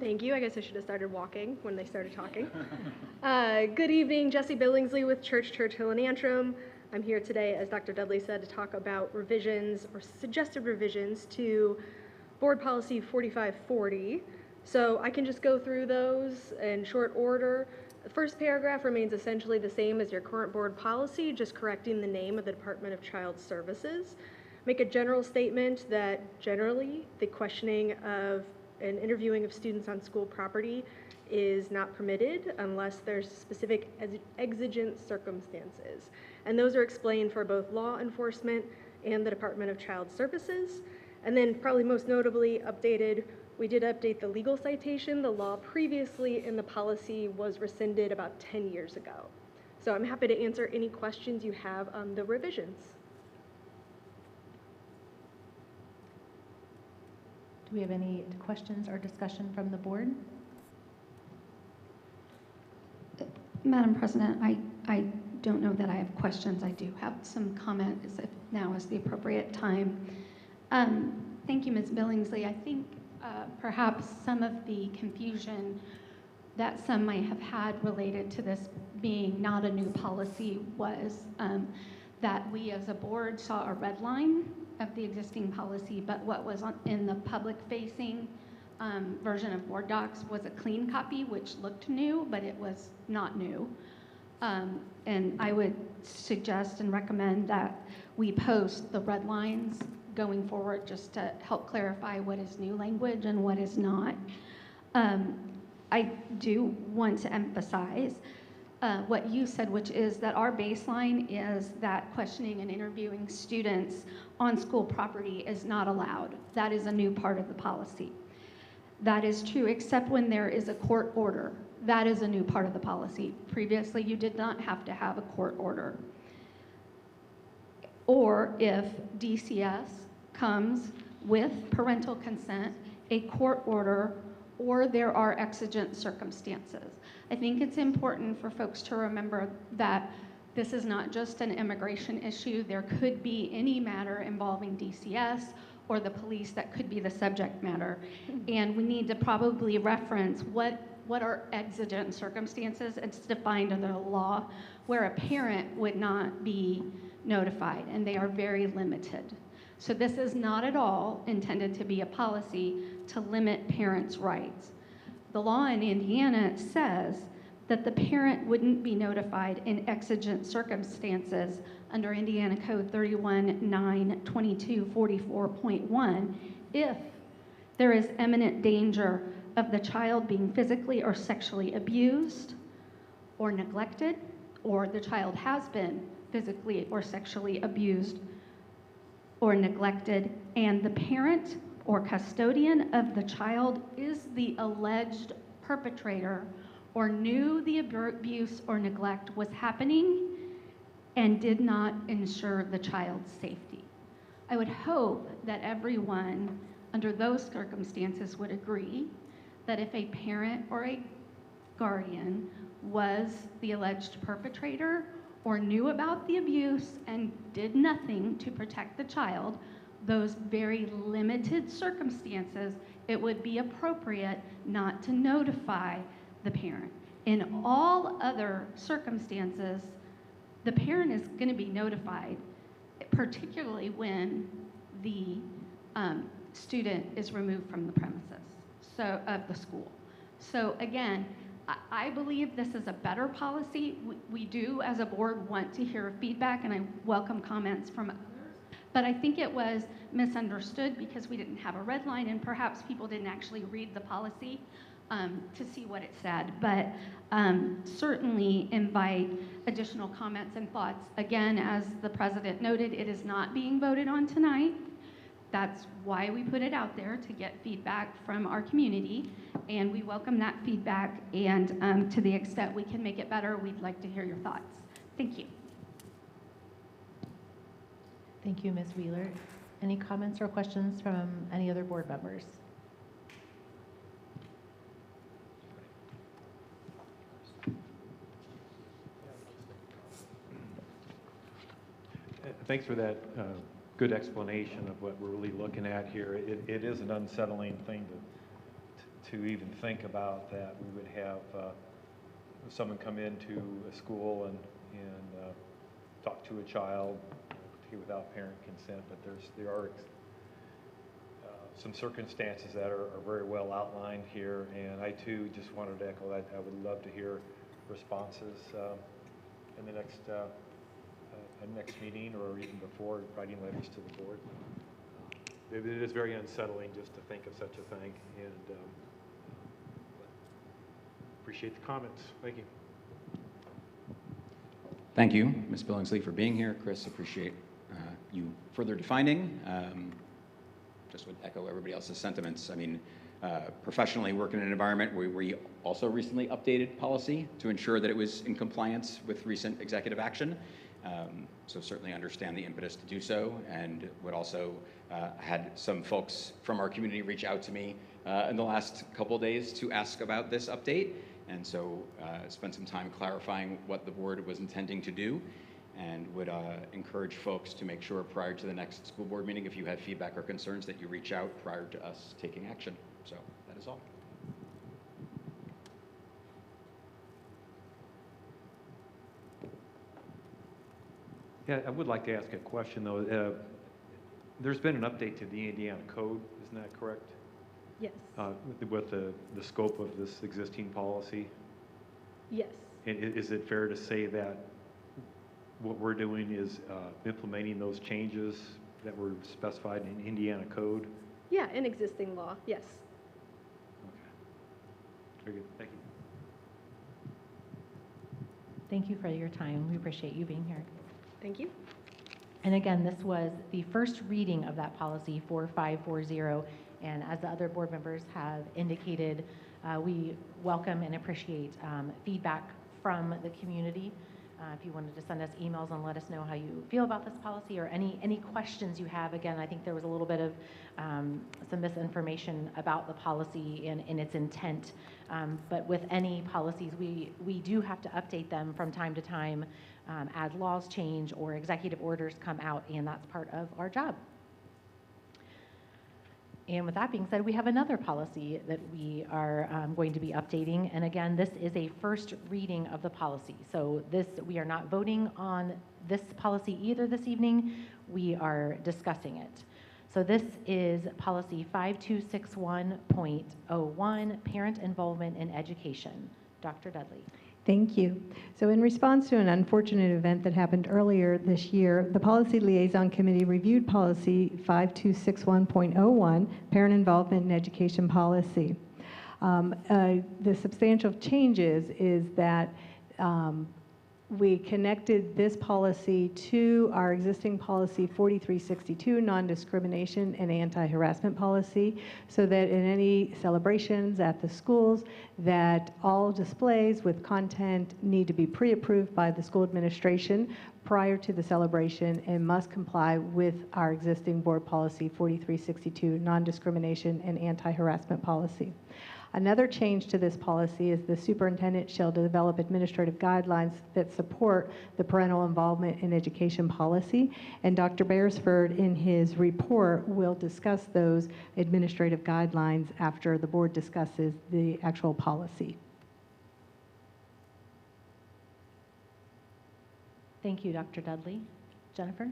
Thank you. I guess I should have started walking when they started talking. Good evening, Jesse Billingsley with Church Hill and Antrim. I'm here today, as Dr. Dudley said, to talk about revisions or suggested revisions to Board Policy 4540. So I can just go through those in short order. The first paragraph remains essentially the same as your current board policy, just correcting the name of the Department of Child Services. Make a general statement that generally the questioning of and interviewing of students on school property is not permitted unless there's specific exigent circumstances. And those are explained for both law enforcement and the Department of Child Services. And then probably most notably updated, we did update the legal citation. The law previously in the policy was rescinded about 10 years ago. So I'm happy to answer any questions you have on the revisions. Do we have any questions or discussion from the board? Madam President, I don't know that I have questions. I do have some comments if now is the appropriate time. Thank you, Ms. Billingsley. I think perhaps some of the confusion that some might have had related to this being not a new policy was that we as a board saw a red line of the existing policy, but what was in the public-facing version of board docs was a clean copy, which looked new, but it was not new. And I would suggest and recommend that we post the red lines going forward just to help clarify what is new language and what is not. I do want to emphasize what you said, which is that our baseline is that questioning and interviewing students on school property is not allowed. That is a new part of the policy. That is true, except when there is a court order. That is a new part of the policy. Previously, you did not have to have a court order. Or if DCS comes with parental consent, a court order, or there are exigent circumstances. I think it's important for folks to remember that this is not just an immigration issue. There could be any matter involving DCS or the police that could be the subject matter. And we need to probably reference what are exigent circumstances. It's defined under the law where a parent would not be notified, and they are very limited. So this is not at all intended to be a policy to limit parents' rights. The law in Indiana says that the parent wouldn't be notified in exigent circumstances under Indiana Code 31-9-22-44.1 if there is imminent danger of the child being physically or sexually abused or neglected, or the child has been physically or sexually abused or neglected, and the parent or custodian of the child is the alleged perpetrator or knew the abuse or neglect was happening and did not ensure the child's safety. I would hope that everyone under those circumstances would agree that if a parent or a guardian was the alleged perpetrator or knew about the abuse and did nothing to protect the child, those very limited circumstances, it would be appropriate not to notify the parent. In all other circumstances, the parent is going to be notified, particularly when the student is removed from the premises of the school. So again, I believe this is a better policy. We do, as a board, want to hear feedback, and I welcome comments from others. But I think it was misunderstood because we didn't have a red line, and perhaps people didn't actually read the policy to see what it said. But certainly invite additional comments and thoughts. Again, as the president noted, it is not being voted on tonight. That's why we put it out there, to get feedback from our community, and we welcome that feedback, and to the extent we can make it better, we'd like to hear your thoughts. Thank you. Thank you, Ms. Wheeler. Any comments or questions from any other board members? Thanks for that good explanation of what we're really looking at here. It is an unsettling thing to even think about that we would have someone come into a school and talk to a child, particularly without parent consent, but there are some circumstances that are very well outlined here, and I too just wanted to echo that. I would love to hear responses in the next meeting, or even before, writing letters to the board. It is very unsettling just to think of such a thing, and appreciate the comments. Thank you. Thank you, Ms. Billingsley, for being here. Chris, appreciate you further defining. Just would echo everybody else's sentiments. I mean, professionally work in an environment where we also recently updated policy to ensure that it was in compliance with recent executive action. So certainly understand the impetus to do so, and would also had some folks from our community reach out to me in the last couple of days to ask about this update. And so spent some time clarifying what the board was intending to do, and would encourage folks to make sure prior to the next school board meeting, if you have feedback or concerns, that you reach out prior to us taking action. So that is all. Yeah, I would like to ask a question, though. There's been an update to the Indiana code, isn't that correct? Yes. With the scope of this existing policy? Yes. And is it fair to say that what we're doing is implementing those changes that were specified in Indiana code? Yeah, in existing law, yes. Okay. Very good. Thank you. Thank you for your time. We appreciate you being here. Thank you. And again, this was the first reading of that policy 4540. And as the other board members have indicated, we welcome and appreciate feedback from the community. If you wanted to send us emails and let us know how you feel about this policy, or any questions you have. Again, I think there was a little bit of some misinformation about the policy and its intent. But with any policies, we do have to update them from time to time as laws change or executive orders come out, and that's part of our job. And with that being said, we have another policy that we are going to be updating. And again, this is a first reading of the policy. So we are not voting on this policy either this evening. We are discussing it. So this is policy 5261.01, parent involvement in education. Dr. Dudley. Thank you. So in response to an unfortunate event that happened earlier this year, the Policy Liaison Committee reviewed Policy 5261.01, Parent Involvement in Education Policy. The substantial changes is that we connected this policy to our existing policy 4362, non-discrimination and anti-harassment policy, so that in any celebrations at the schools, that all displays with content need to be pre-approved by the school administration prior to the celebration and must comply with our existing board policy 4362, non-discrimination and anti-harassment policy. Another change to this policy is the superintendent shall develop administrative guidelines that support the parental involvement in education policy. And Dr. Beresford, in his report, will discuss those administrative guidelines after the board discusses the actual policy. Thank you, Dr. Dudley. Jennifer?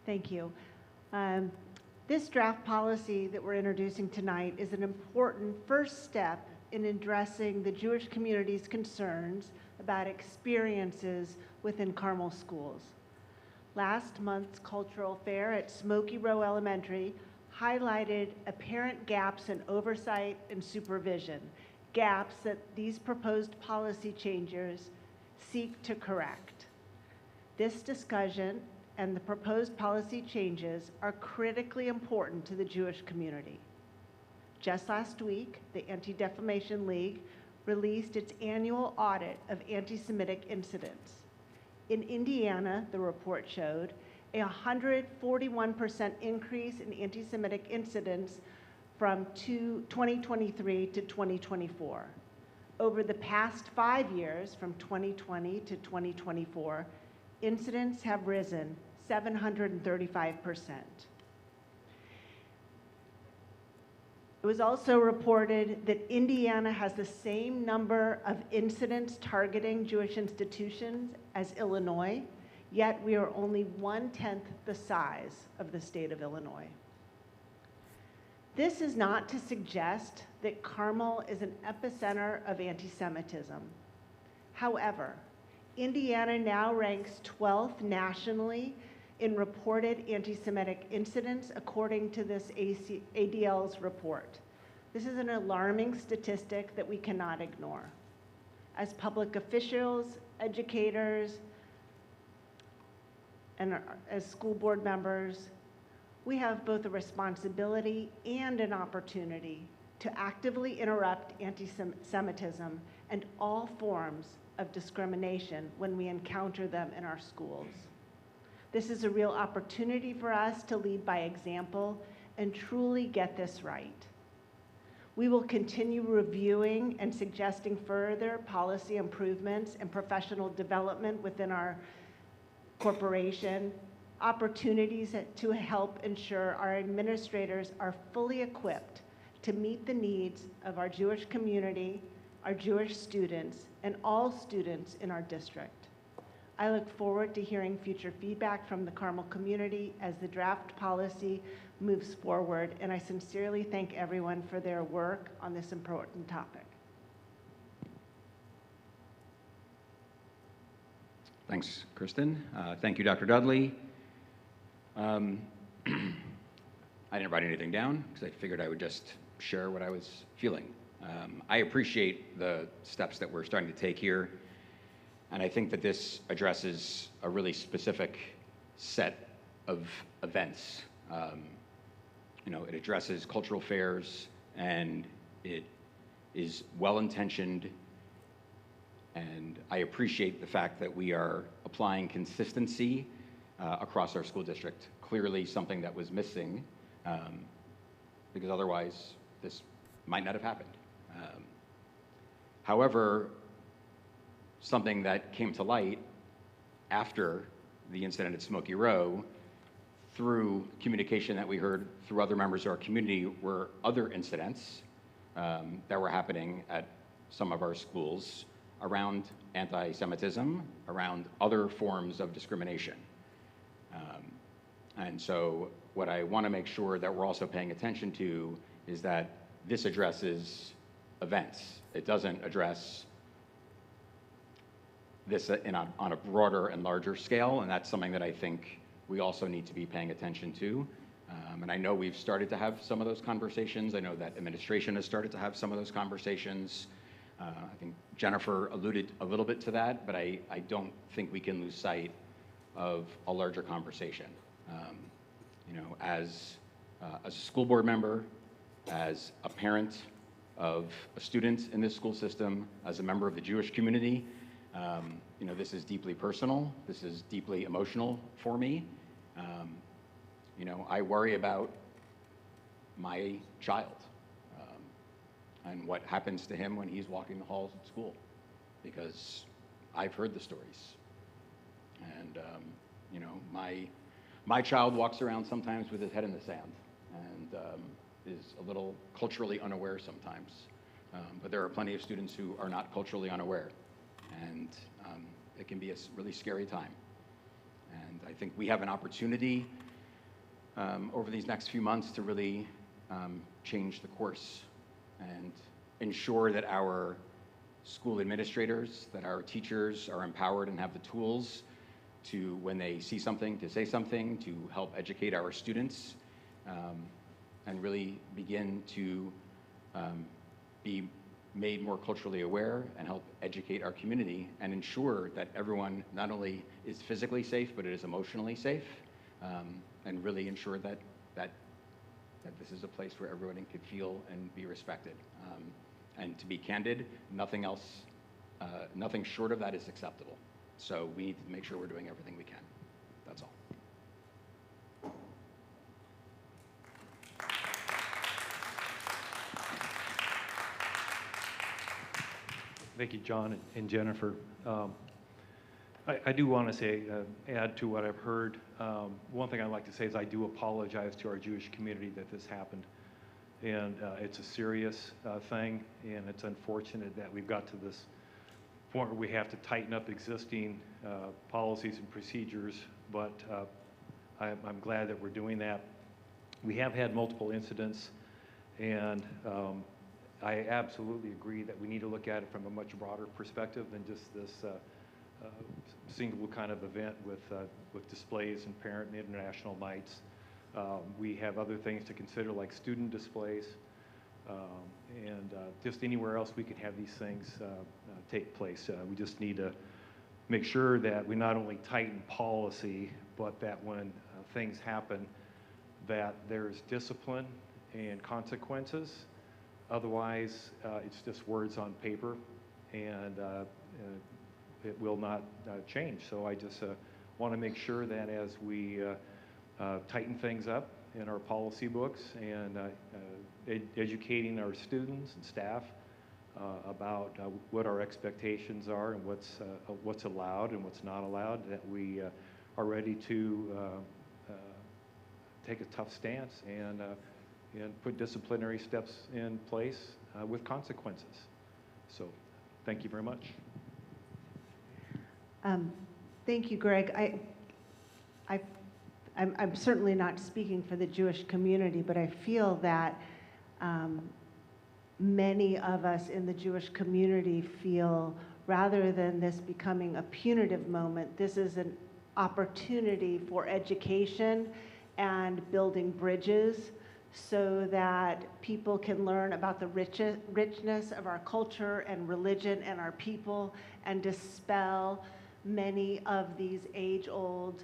Thank you. This draft policy that we're introducing tonight is an important first step in addressing the Jewish community's concerns about experiences within Carmel schools. Last month's cultural fair at Smoky Row Elementary highlighted apparent gaps in oversight and supervision, gaps that these proposed policy changes seek to correct. This discussion and the proposed policy changes are critically important to the Jewish community. Just last week, the Anti-Defamation League released its annual audit of anti-Semitic incidents. In Indiana, the report showed a 141% increase in anti-Semitic incidents from 2023 to 2024. Over the past 5 years, from 2020 to 2024, incidents have risen 735%. It was also reported that Indiana has the same number of incidents targeting Jewish institutions as Illinois, yet we are only 1/10 the size of the state of Illinois. This is not to suggest that Carmel is an epicenter of anti-Semitism. However, Indiana now ranks 12th nationally in reported anti-Semitic incidents according to this ADL's report. This is an alarming statistic that we cannot ignore. As public officials, educators, and as school board members, we have both a responsibility and an opportunity to actively interrupt anti-Semitism and all forms of discrimination when we encounter them in our schools. This is a real opportunity for us to lead by example and truly get this right. We will continue reviewing and suggesting further policy improvements and professional development within our corporation, opportunities to help ensure our administrators are fully equipped to meet the needs of our Jewish community, our Jewish students, and all students in our district. I look forward to hearing future feedback from the Carmel community as the draft policy moves forward, and I sincerely thank everyone for their work on this important topic. Thanks, Kristen. Thank you, Dr. Dudley. I didn't write anything down because I figured I would just share what I was feeling. I appreciate the steps that we're starting to take here, and I think that this addresses a really specific set of events. It addresses cultural fairs, and it is well-intentioned, and I appreciate the fact that we are applying consistency across our school district. Clearly something that was missing, because otherwise this might not have happened. However, something that came to light after the incident at Smoky Row, through communication that we heard through other members of our community, were other incidents that were happening at some of our schools around anti-Semitism, around other forms of discrimination. And so what I want to make sure that we're also paying attention to is that this addresses events. It doesn't address this on a broader and larger scale, and that's something that I think we also need to be paying attention to. And I know we've started to have some of those conversations. I know that administration has started to have some of those conversations. I think Jennifer alluded a little bit to that, but I don't think we can lose sight of a larger conversation. As a school board member, as a parent of a student in this school system, as a member of the Jewish community, this is deeply personal. This is deeply emotional for me. I worry about my child and what happens to him when he's walking the halls of school, because I've heard the stories. And, my child walks around sometimes with his head in the sand and is a little culturally unaware sometimes. But there are plenty of students who are not culturally unaware, and it can be a really scary time. And I think we have an opportunity over these next few months to really change the course and ensure that our school administrators, that our teachers are empowered and have the tools to, when they see something, to say something, to help educate our students, and really begin to be made more culturally aware and help educate our community and ensure that everyone not only is physically safe, but it is emotionally safe, and really ensure that this is a place where everyone can feel and be respected. And to be candid, nothing else, nothing short of that is acceptable. So we need to make sure we're doing everything we can. That's all. Thank you, John and Jennifer. I do want to say, add to what I've heard. One thing I'd like to say is I do apologize to our Jewish community that this happened. And it's a serious thing, and it's unfortunate that we've got to this point where we have to tighten up existing policies and procedures, but I'm glad that we're doing that. We have had multiple incidents, and I absolutely agree that we need to look at it from a much broader perspective than just this single kind of event with displays and parent and international nights. We have other things to consider, like student displays, and just anywhere else we can have these things take place. We just need to make sure that we not only tighten policy, but that when things happen, that there's discipline and consequences. Otherwise, it's just words on paper, and it will not change. So I just want to make sure that as we tighten things up in our policy books and educating our students and staff about what our expectations are and what's allowed and what's not allowed, that we are ready to take a tough stance and put disciplinary steps in place with consequences. So thank you very much. Thank you, Greg. I'm certainly not speaking for the Jewish community, but I feel that many of us in the Jewish community feel, rather than this becoming a punitive moment, this is an opportunity for education and building bridges so that people can learn about the richness of our culture and religion and our people, and dispel many of these age-old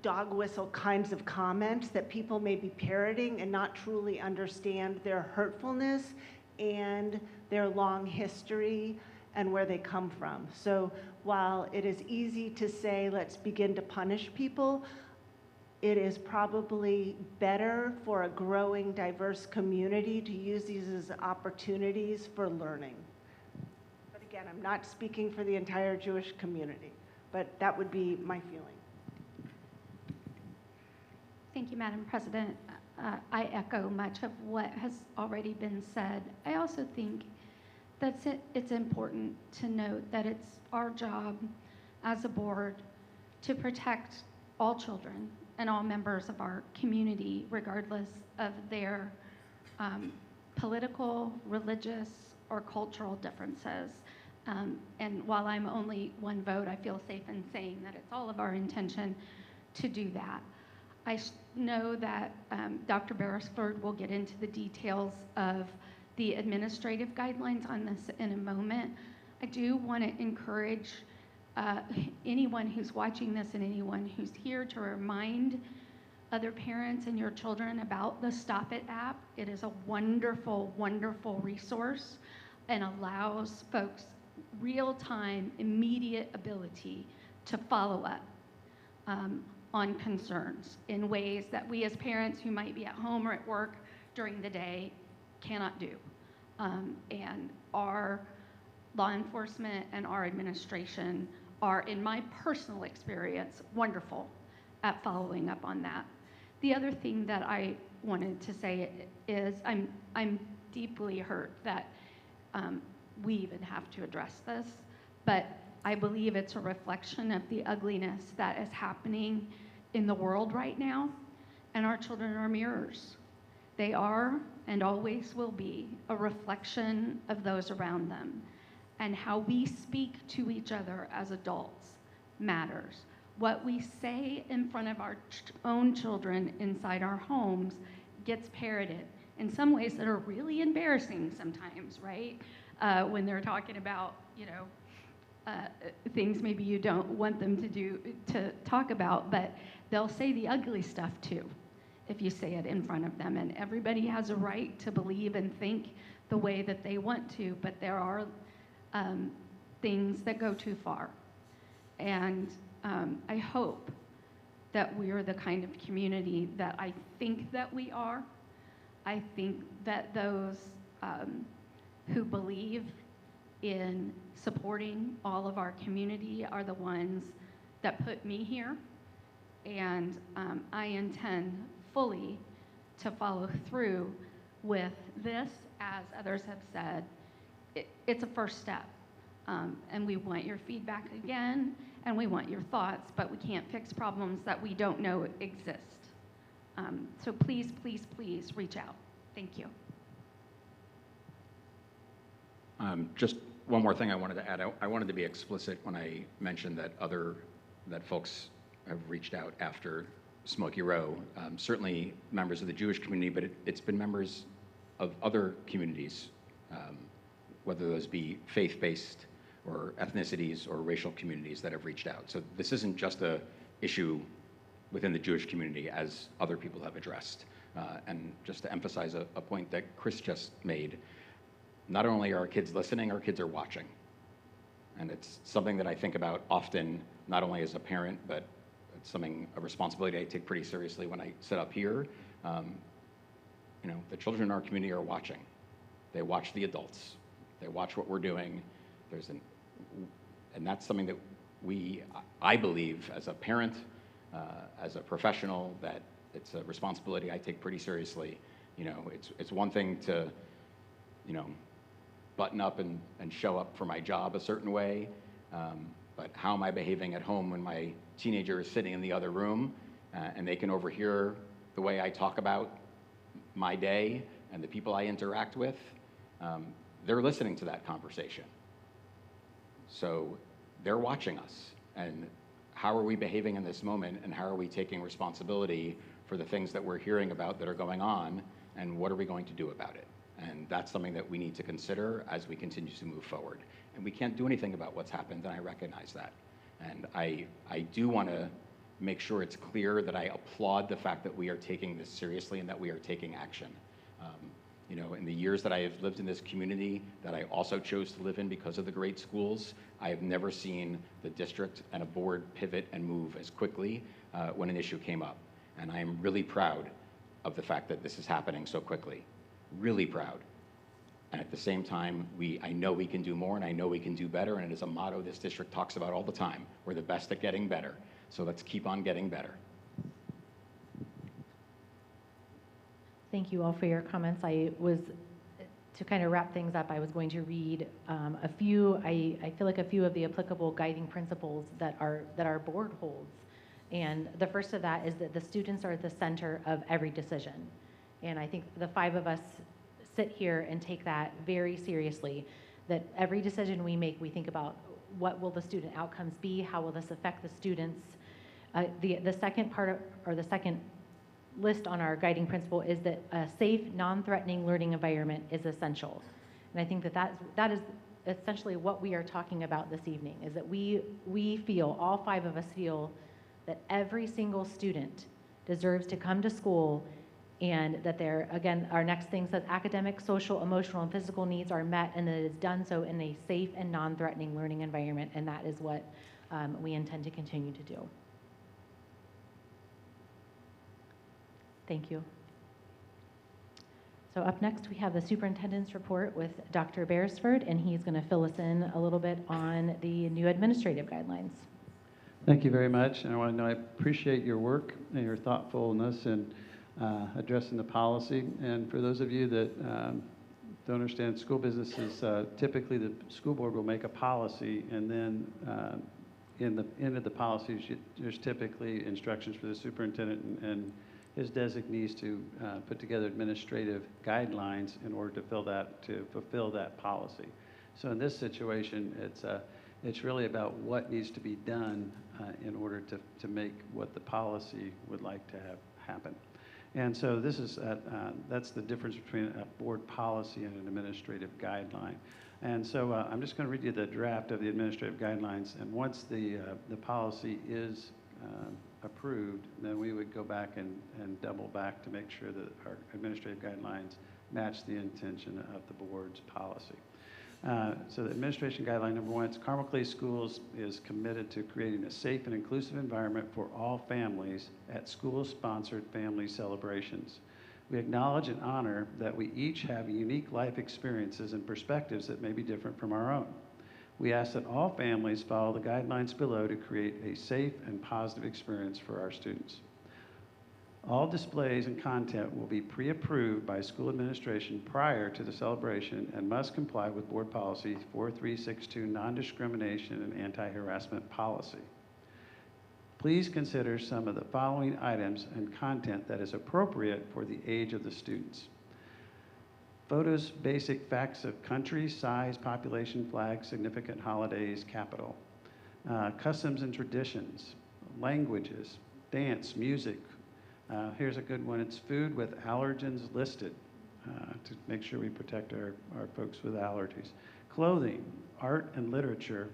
dog whistle kinds of comments that people may be parroting and not truly understand their hurtfulness and their long history and where they come from. So while it is easy to say, let's begin to punish people, it is probably better for a growing, diverse community to use these as opportunities for learning. But again, I'm not speaking for the entire Jewish community, but that would be my feeling. Thank you, Madam President. I echo much of what has already been said. I also think that it's important to note that it's our job as a board to protect all children and all members of our community, regardless of their political, religious, or cultural differences. And while I'm only one vote, I feel safe in saying that it's all of our intention to do that. I know that Dr. Beresford will get into the details of the administrative guidelines on this in a moment. I do want to encourage anyone who's watching this and anyone who's here to remind other parents and your children about the Stop It app. It is a wonderful, wonderful resource and allows folks real-time, immediate ability to follow up on concerns in ways that we as parents who might be at home or at work during the day cannot do. And our law enforcement and our administration are, in my personal experience, wonderful at following up on that. The other thing that I wanted to say is I'm deeply hurt that we even have to address this, but I believe it's a reflection of the ugliness that is happening in the world right now, and our children are mirrors. They are and always will be a reflection of those around them, and how we speak to each other as adults matters. What we say in front of our own children inside our homes gets parroted in some ways that are really embarrassing sometimes, right? When they're talking about, things maybe you don't want them to talk about, but they'll say the ugly stuff too if you say it in front of them. And everybody has a right to believe and think the way that they want to, but there are things that go too far. And I hope that we're the kind of community that I think that we are. I think that those who believe in supporting all of our community are the ones that put me here. And I intend fully to follow through with this, as others have said, it's a first step. And we want your feedback again, and we want your thoughts, but we can't fix problems that we don't know exist. So please, please, please reach out. Thank you. Just one more thing I wanted to add. I wanted to be explicit when I mentioned that folks have reached out after Smoky Row. Certainly members of the Jewish community, but it's been members of other communities, whether those be faith-based or ethnicities or racial communities that have reached out. So this isn't just a issue within the Jewish community, as other people have addressed. And just to emphasize a point that Chris just made, not only are our kids listening, our kids are watching. And it's something that I think about often, not only as a parent, but it's a responsibility I take pretty seriously when I sit up here. The children in our community are watching. They watch the adults. They watch what we're doing. And that's something that I believe, as a parent, as a professional, that it's a responsibility I take pretty seriously. It's one thing to, button up and show up for my job a certain way, but how am I behaving at home when my teenager is sitting in the other room and they can overhear the way I talk about my day and the people I interact with? They're listening to that conversation. So they're watching us. And how are we behaving in this moment, and how are we taking responsibility for the things that we're hearing about that are going on, and what are we going to do about it? And that's something that we need to consider as we continue to move forward. And we can't do anything about what's happened, and I recognize that. And I do want to make sure it's clear that I applaud the fact that we are taking this seriously and that we are taking action. In the years that I have lived in this community that I also chose to live in because of the great schools, I have never seen the district and a board pivot and move as quickly when an issue came up. And I am really proud of the fact that this is happening so quickly. Really proud. And at the same time, I know we can do more, and I know we can do better, and it is a motto this district talks about all the time. We're the best at getting better. So let's keep on getting better. Thank you all for your comments. To kind of wrap things up, I was going to read a few of the applicable guiding principles that our board holds. And the first of that is that the students are at the center of every decision. And I think the five of us sit here and take that very seriously, that every decision we make, we think about what will the student outcomes be, how will this affect the students. The second part, or the second list on our guiding principle, is that a safe, non-threatening learning environment is essential. And I think that is essentially what we are talking about this evening, is that we feel, all five of us feel, that every single student deserves to come to school, and that our next thing says academic, social, emotional, and physical needs are met, and that it is done so in a safe and non-threatening learning environment, and that is what we intend to continue to do. Thank you. So up next, we have the superintendent's report with Dr. Beresford, and he's going to fill us in a little bit on the new administrative guidelines. Thank you very much. And I want to know I appreciate your work and your thoughtfulness in addressing the policy. And for those of you that don't understand school businesses, typically the school board will make a policy, and then in the end of the policies, there's typically instructions for the superintendent and his designees to put together administrative guidelines in order to fulfill that policy. So in this situation, it's really about what needs to be done in order to make what the policy would like to have happen. And so that's the difference between a board policy and an administrative guideline. And so I'm just going to read you the draft of the administrative guidelines, and once the policy is approved, then we would go back and double back to make sure that our administrative guidelines match the intention of the board's policy. So the administration guideline number one, Carmel Clay Schools is committed to creating a safe and inclusive environment for all families at school-sponsored family celebrations. We acknowledge and honor that we each have unique life experiences and perspectives that may be different from our own. We ask that all families follow the guidelines below to create a safe and positive experience for our students. All displays and content will be pre-approved by school administration prior to the celebration and must comply with Board Policy 4362, non-discrimination and anti-harassment policy. Please consider some of the following items and content that is appropriate for the age of the students. Photos, basic facts of country, size, population, flag, significant holidays, capital. Customs and traditions, languages, dance, music. Here's a good one. It's food with allergens listed to make sure we protect our folks with allergies. Clothing, art and literature,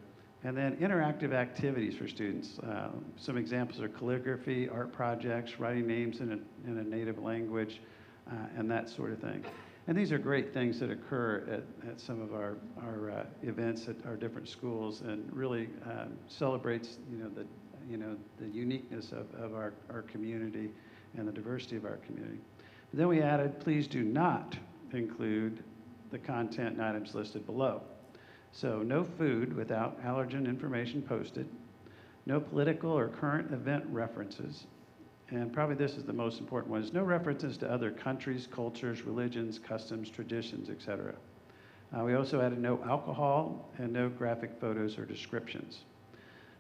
and then interactive activities for students. Some examples are calligraphy, art projects, writing names in a native language, and that sort of thing. And these are great things that occur at some of our events at our different schools, and really celebrates the uniqueness of our community and the diversity of our community. But then we added, please do not include the content and items listed below. So no food without allergen information posted, no political or current event references, and probably this is the most important one, is no references to other countries, cultures, religions, customs, traditions, etc. We also added no alcohol and no graphic photos or descriptions.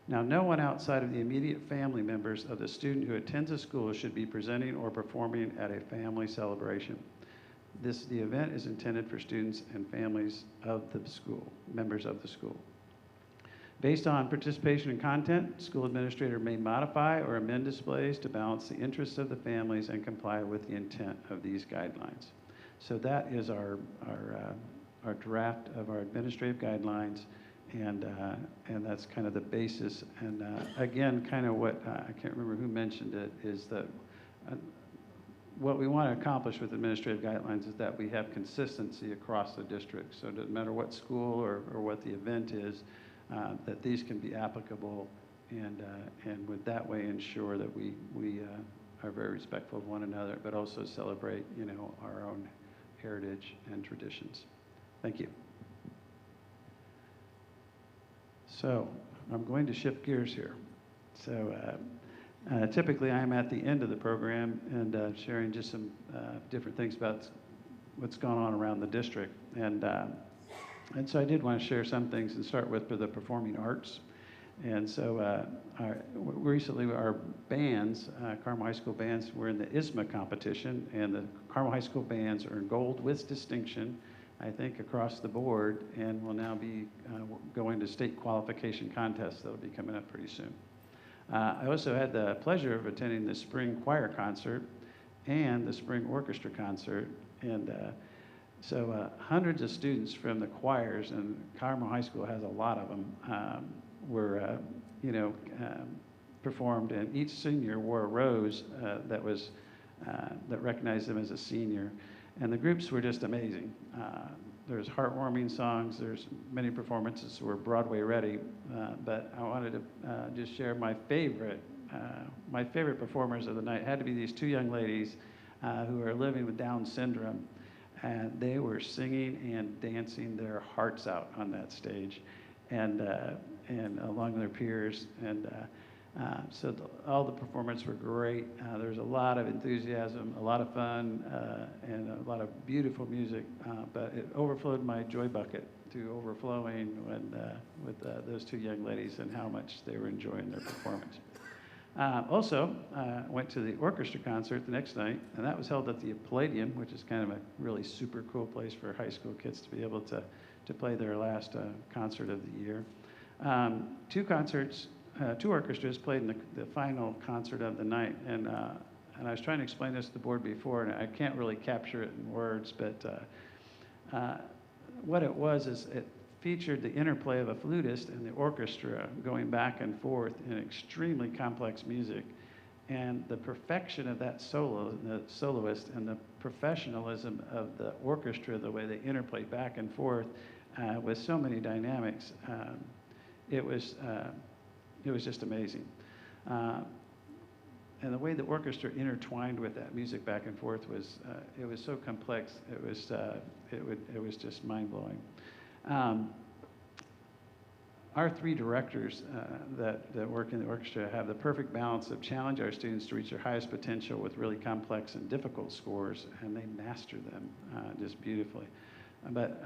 Now, no one outside of the immediate family members of the student who attends a school should be presenting or performing at a family celebration. The event is intended for students and families of the school, members of the school. Based on participation in content, school administrator may modify or amend displays to balance the interests of the families and comply with the intent of these guidelines. So that is our draft of our administrative guidelines, and that's kind of the basis. And again, kind of what, I can't remember who mentioned it, is that what we want to accomplish with administrative guidelines is that we have consistency across the district. So it doesn't matter what school or what the event is, that these can be applicable, and would that way ensure that we are very respectful of one another, but also celebrate, our own heritage and traditions. Thank you. So I'm going to shift gears here. So typically I'm at the end of the program and sharing just some different things about what's gone on around the district. And so I did want to share some things and start with for the performing arts. And so recently our bands, Carmel High School bands, were in the ISMA competition, and the Carmel High School bands earned gold with distinction, I think, across the board, and will now be going to state qualification contests that will be coming up pretty soon. I also had the pleasure of attending the spring choir concert and the spring orchestra concert, and so hundreds of students from the choirs, and Carmel High School has a lot of them, were performed, and each senior wore a rose that recognized them as a senior, and the groups were just amazing. There's heartwarming songs. There's many performances were Broadway ready, but I wanted to just share my favorite performers of the night. Had to be these two young ladies who are living with Down syndrome. And they were singing and dancing their hearts out on that stage, and along with their peers. And so all the performances were great. There was a lot of enthusiasm, a lot of fun, and a lot of beautiful music. But it overflowed my joy bucket to overflowing with those two young ladies and how much they were enjoying their performance. Also, went to the orchestra concert the next night, and that was held at the Palladium, which is kind of a really super cool place for high school kids to be able to play their last concert of the year. Two orchestras played in the final concert of the night, and I was trying to explain this to the board before, and I can't really capture it in words, but what it was is it featured the interplay of a flutist and the orchestra going back and forth in extremely complex music, and the perfection of that soloist and the professionalism of the orchestra, the way they interplay back and forth with so many dynamics. It was just amazing. And the way the orchestra intertwined with that music back and forth was, it was so complex. It was just mind-blowing. our three directors that work in the orchestra have the perfect balance of challenge our students to reach their highest potential with really complex and difficult scores, and they master them just beautifully. But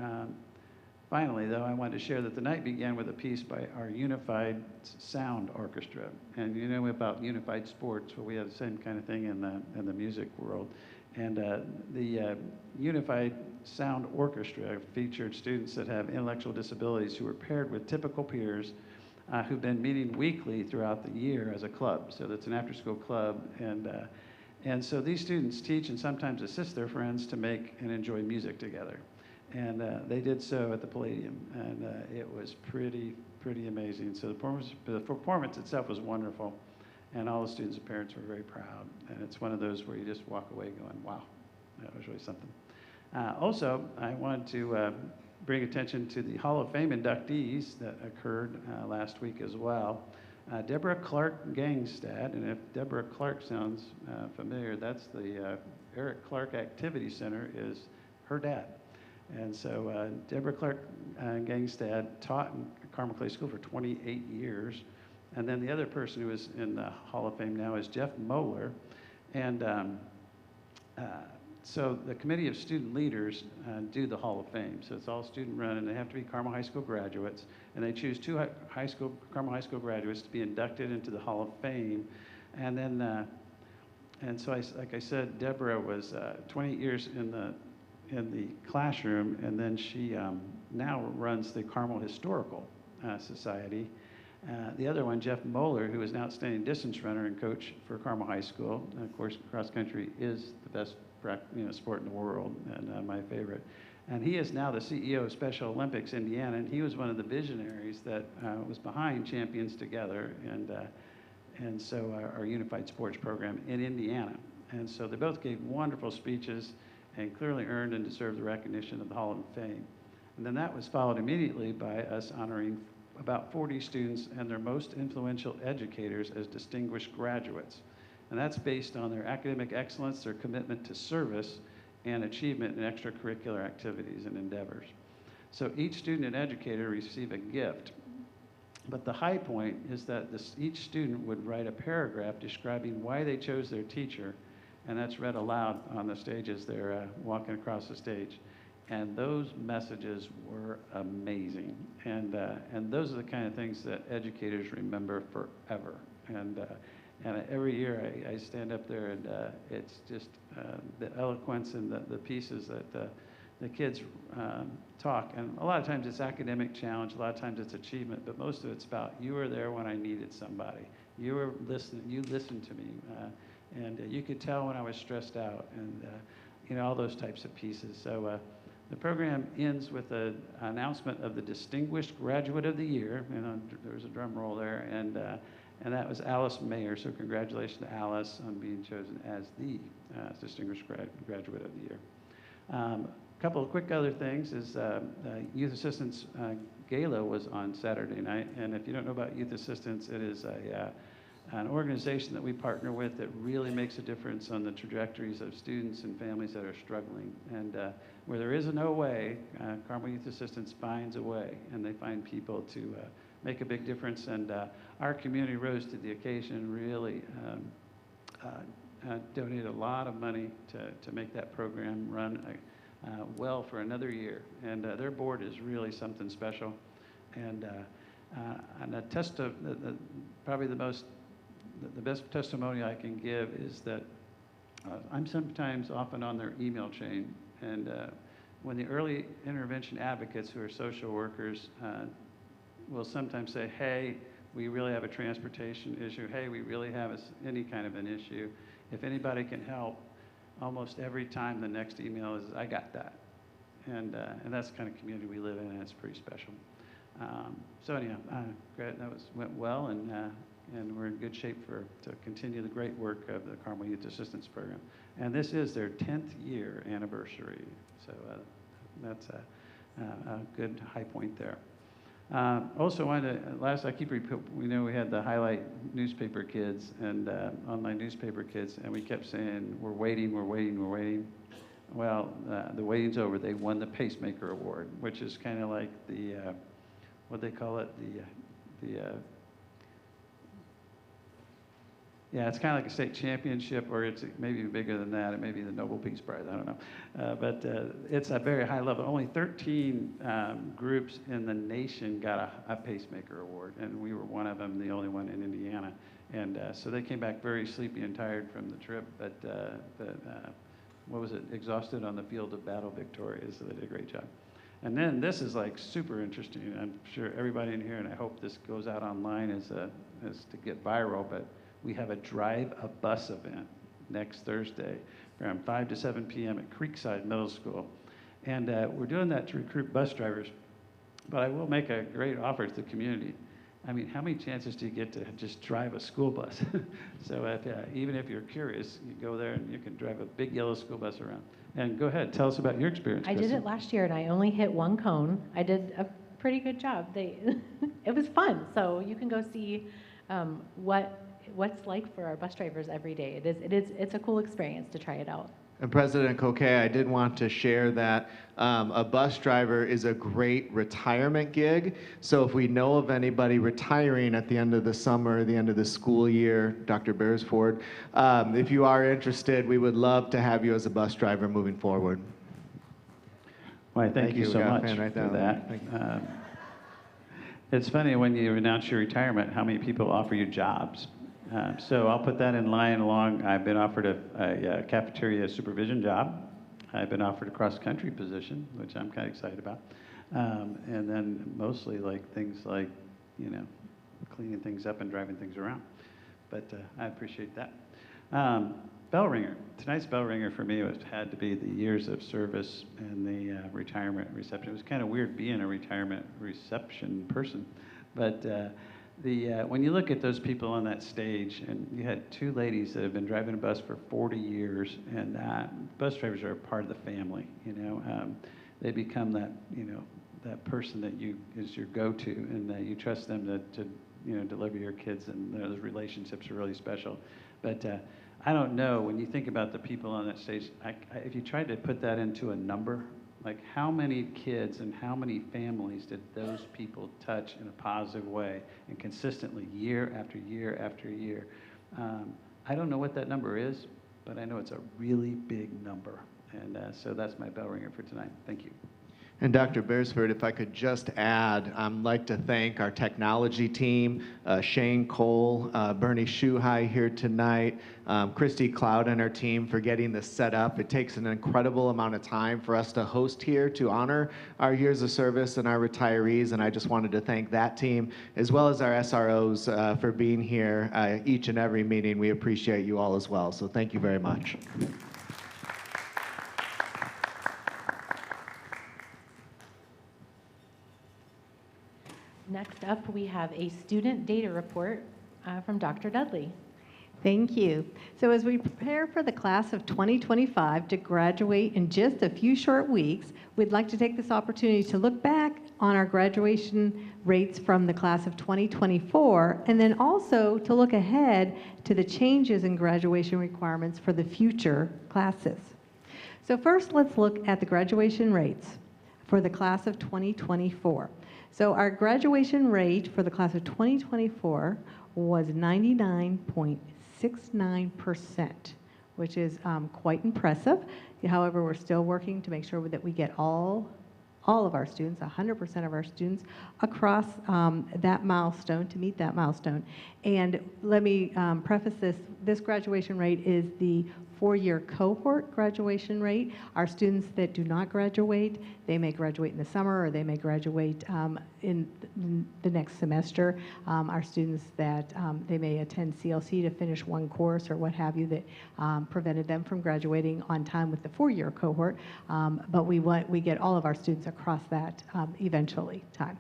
finally, though, I wanted to share that the night began with a piece by our Unified Sound Orchestra. And you know about unified sports, well, we have the same kind of thing in the music world. And the Unified Sound Orchestra featured students that have intellectual disabilities who were paired with typical peers who've been meeting weekly throughout the year as a club. So that's an after-school club. And so these students teach and sometimes assist their friends to make and enjoy music together. And they did so at the Palladium, and it was pretty amazing. So the performance itself was wonderful, and all the students and parents were very proud. And it's one of those where you just walk away going, wow, that was really something. Also, I wanted to bring attention to the Hall of Fame inductees that occurred last week as well. Deborah Clark Gangstad, and if Deborah Clark sounds familiar, that's the Eric Clark Activity Center is her dad. And so Deborah Clark Gangstad taught in Carmel Clay School for 28 years. And then the other person who is in the Hall of Fame now is Jeff Moeller. And so the Committee of Student Leaders do the Hall of Fame. So it's all student run, and they have to be Carmel High School graduates. And they choose two Carmel High School graduates to be inducted into the Hall of Fame. And then, and so like I said, Deborah was 28 years in the classroom, and then she now runs the Carmel Historical Society. The other one, Jeff Moeller, who is an outstanding distance runner and coach for Carmel High School. And of course, cross country is the best sport in the world, and my favorite. And he is now the CEO of Special Olympics Indiana, and he was one of the visionaries that was behind Champions Together and so our unified sports program in Indiana. And so they both gave wonderful speeches and clearly earned and deserved the recognition of the Hall of Fame. And then that was followed immediately by us honoring about 40 students and their most influential educators as distinguished graduates. And that's based on their academic excellence, their commitment to service, and achievement in extracurricular activities and endeavors. So each student and educator receive a gift. But the high point is that each student would write a paragraph describing why they chose their teacher, and that's read aloud on the stage as they're walking across the stage. And those messages were amazing. And those are the kind of things that educators remember forever. And every year I stand up there, and it's just the eloquence and the pieces that the kids talk. And a lot of times it's academic challenge, a lot of times it's achievement, but most of it's about you were there when I needed somebody. You were listening, you listened to me. And you could tell when I was stressed out, and all those types of pieces. So the program ends with an announcement of the Distinguished Graduate of the Year. There was a drum roll there, and that was Alice Mayer. So congratulations to Alice on being chosen as the Distinguished Graduate of the Year. A couple of quick other things is Youth Assistance Gala was on Saturday night, and if you don't know about Youth Assistance, it is an organization that we partner with that really makes a difference on the trajectories of students and families that are struggling. And where there is a no way, Carmel Youth Assistance finds a way, and they find people to make a big difference. And our community rose to the occasion and really donated a lot of money to make that program run well for another year. And their board is really something special. And probably the best testimony I can give is that I'm sometimes often on their email chain, and when the early intervention advocates who are social workers will sometimes say, hey, we really have a transportation issue, hey, we really have any kind of an issue, if anybody can help, almost every time the next email is, I got that. And that's the kind of community we live in, and it's pretty special. So anyhow, great, went well, and we're in good shape to continue the great work of the Carmel Youth Assistance Program. And this is their 10th year anniversary, so that's a good high point there. Also, we know we had the highlight newspaper kids and online newspaper kids, and we kept saying, we're waiting, we're waiting, we're waiting. Well, the waiting's over. They won the Pacemaker Award, which is kind of like the what they call it, yeah, it's kind of like a state championship, or it's maybe bigger than that. It may be the Nobel Peace Prize, I don't know. But it's a very high level. Only 13 groups in the nation got a pacemaker award, and we were one of them, the only one in Indiana. And so they came back very sleepy and tired from the trip, but what was it, exhausted on the field of battle victorious, so they did a great job. And then this is like super interesting. I'm sure everybody in here, and I hope this goes out online as to get viral, but we have a Drive a Bus event next Thursday from 5 to 7 p.m. at Creekside Middle School. And we're doing that to recruit bus drivers. But I will make a great offer to the community. I mean, how many chances do you get to just drive a school bus? So even if you're curious, you go there and you can drive a big yellow school bus around. And go ahead, tell us about your experience, I did Kristen. it last year and I only hit one cone. I did a pretty good job. It was fun. So you can go see what's like for our bus drivers every day. It's a cool experience to try it out. And President Coquet, I did want to share that a bus driver is a great retirement gig. So if we know of anybody retiring at the end of the summer, the end of the school year, Dr. Beresford, if you are interested, we would love to have you as a bus driver moving forward. Well, thank you We so got a much fan right for down there. that. Thank you. It's funny when you announce your retirement, how many people offer you jobs. So I'll put that in line along. I've been offered a cafeteria supervision job. I've been offered a cross-country position, which I'm kind of excited about. And then mostly like things like, you know, cleaning things up and driving things around. But I appreciate that. Bell ringer. Tonight's bell ringer for me had to be the years of service and the retirement reception. It was kind of weird being a retirement reception person, but when you look at those people on that stage, and you had two ladies that have been driving a bus for 40 years, and bus drivers are a part of the family. You know, they become that, you know, that person that is your go-to, and that you trust them to you know, deliver your kids, and those relationships are really special. But I don't know, when you think about the people on that stage, if you tried to put that into a number, like how many kids and how many families did those people touch in a positive way and consistently year after year after year? I don't know what that number is, but I know it's a really big number. And so that's my bell ringer for tonight. Thank you. And Dr. Beresford, if I could just add, I'd like to thank our technology team, Shane Cole, Bernie Shuhai here tonight, Christy Cloud and our team for getting this set up. It takes an incredible amount of time for us to host here to honor our years of service and our retirees, and I just wanted to thank that team, as well as our SROs for being here each and every meeting. We appreciate you all as well, so thank you very much. Next up, we have a student data report from Dr. Dudley. Thank you. So as we prepare for the class of 2025 to graduate in just a few short weeks, we'd like to take this opportunity to look back on our graduation rates from the class of 2024, and then also to look ahead to the changes in graduation requirements for the future classes. So first, let's look at the graduation rates for the class of 2024. So our graduation rate for the class of 2024 was 99.69%, which is quite impressive. However, we're still working to make sure that we get all of our students, 100% of our students, across that milestone, to meet that milestone. And let me preface this graduation rate is the four-year cohort graduation rate. Our students that do not graduate, they may graduate in the summer or they may graduate in the next semester. Our students that they may attend CLC to finish one course or what have you that prevented them from graduating on time with the four-year cohort. But we get all of our students across that eventually time.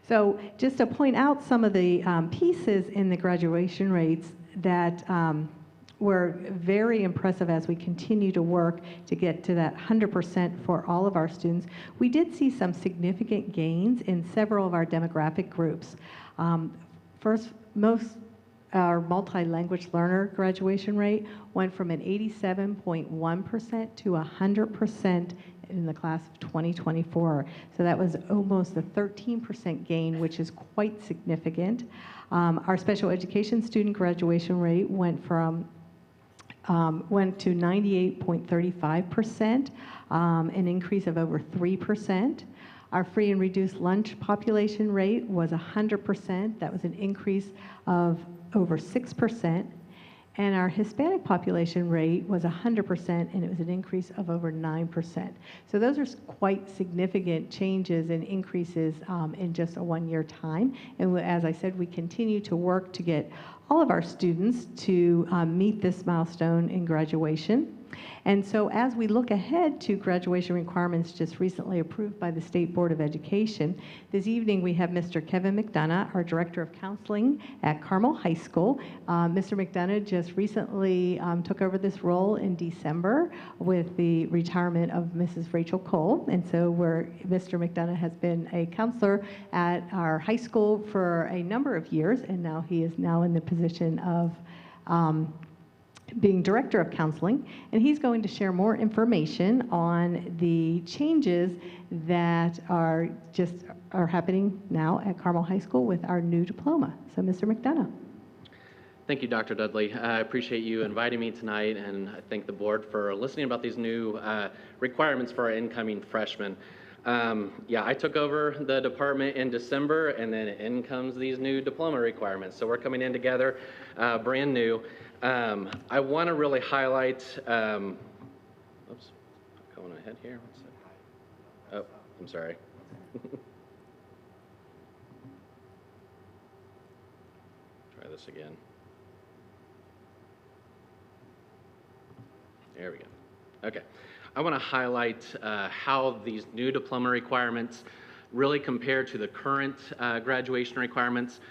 So just to point out some of the pieces in the graduation rates that were very impressive as we continue to work to get to that 100% for all of our students. We did see some significant gains in several of our demographic groups. First, our multi-language learner graduation rate went from an 87.1% to 100% in the class of 2024. So that was almost a 13% gain, which is quite significant. Our special education student graduation rate went to 98.35%, an increase of over 3%. Our free and reduced lunch population rate was 100%. That was an increase of over 6%. And our Hispanic population rate was 100%, and it was an increase of over 9%. So those are quite significant changes and increases in just a one-year time. And as I said, we continue to work to get all of our students to meet this milestone in graduation. And so as we look ahead to graduation requirements just recently approved by the State Board of Education, this evening we have Mr. Kevin McDonough, our Director of Counseling at Carmel High School. Mr. McDonough just recently took over this role in December with the retirement of Mrs. Rachel Cole. And so Mr. McDonough has been a counselor at our high school for a number of years, and now he is now in the position of being Director of Counseling, and he's going to share more information on the changes that are happening now at Carmel High School with our new diploma. So, Mr. McDonough. Thank you, Dr. Dudley. I appreciate you inviting me tonight, and I thank the board for listening about these new requirements for our incoming freshmen. Yeah, I took over the department in December, and then in comes these new diploma requirements. So we're coming in together, brand new. I want to really highlight, oops, going ahead here. One second. Oh, I'm sorry. Try this again. There we go. Okay. I want to highlight how these new diploma requirements really compare to the current graduation requirements.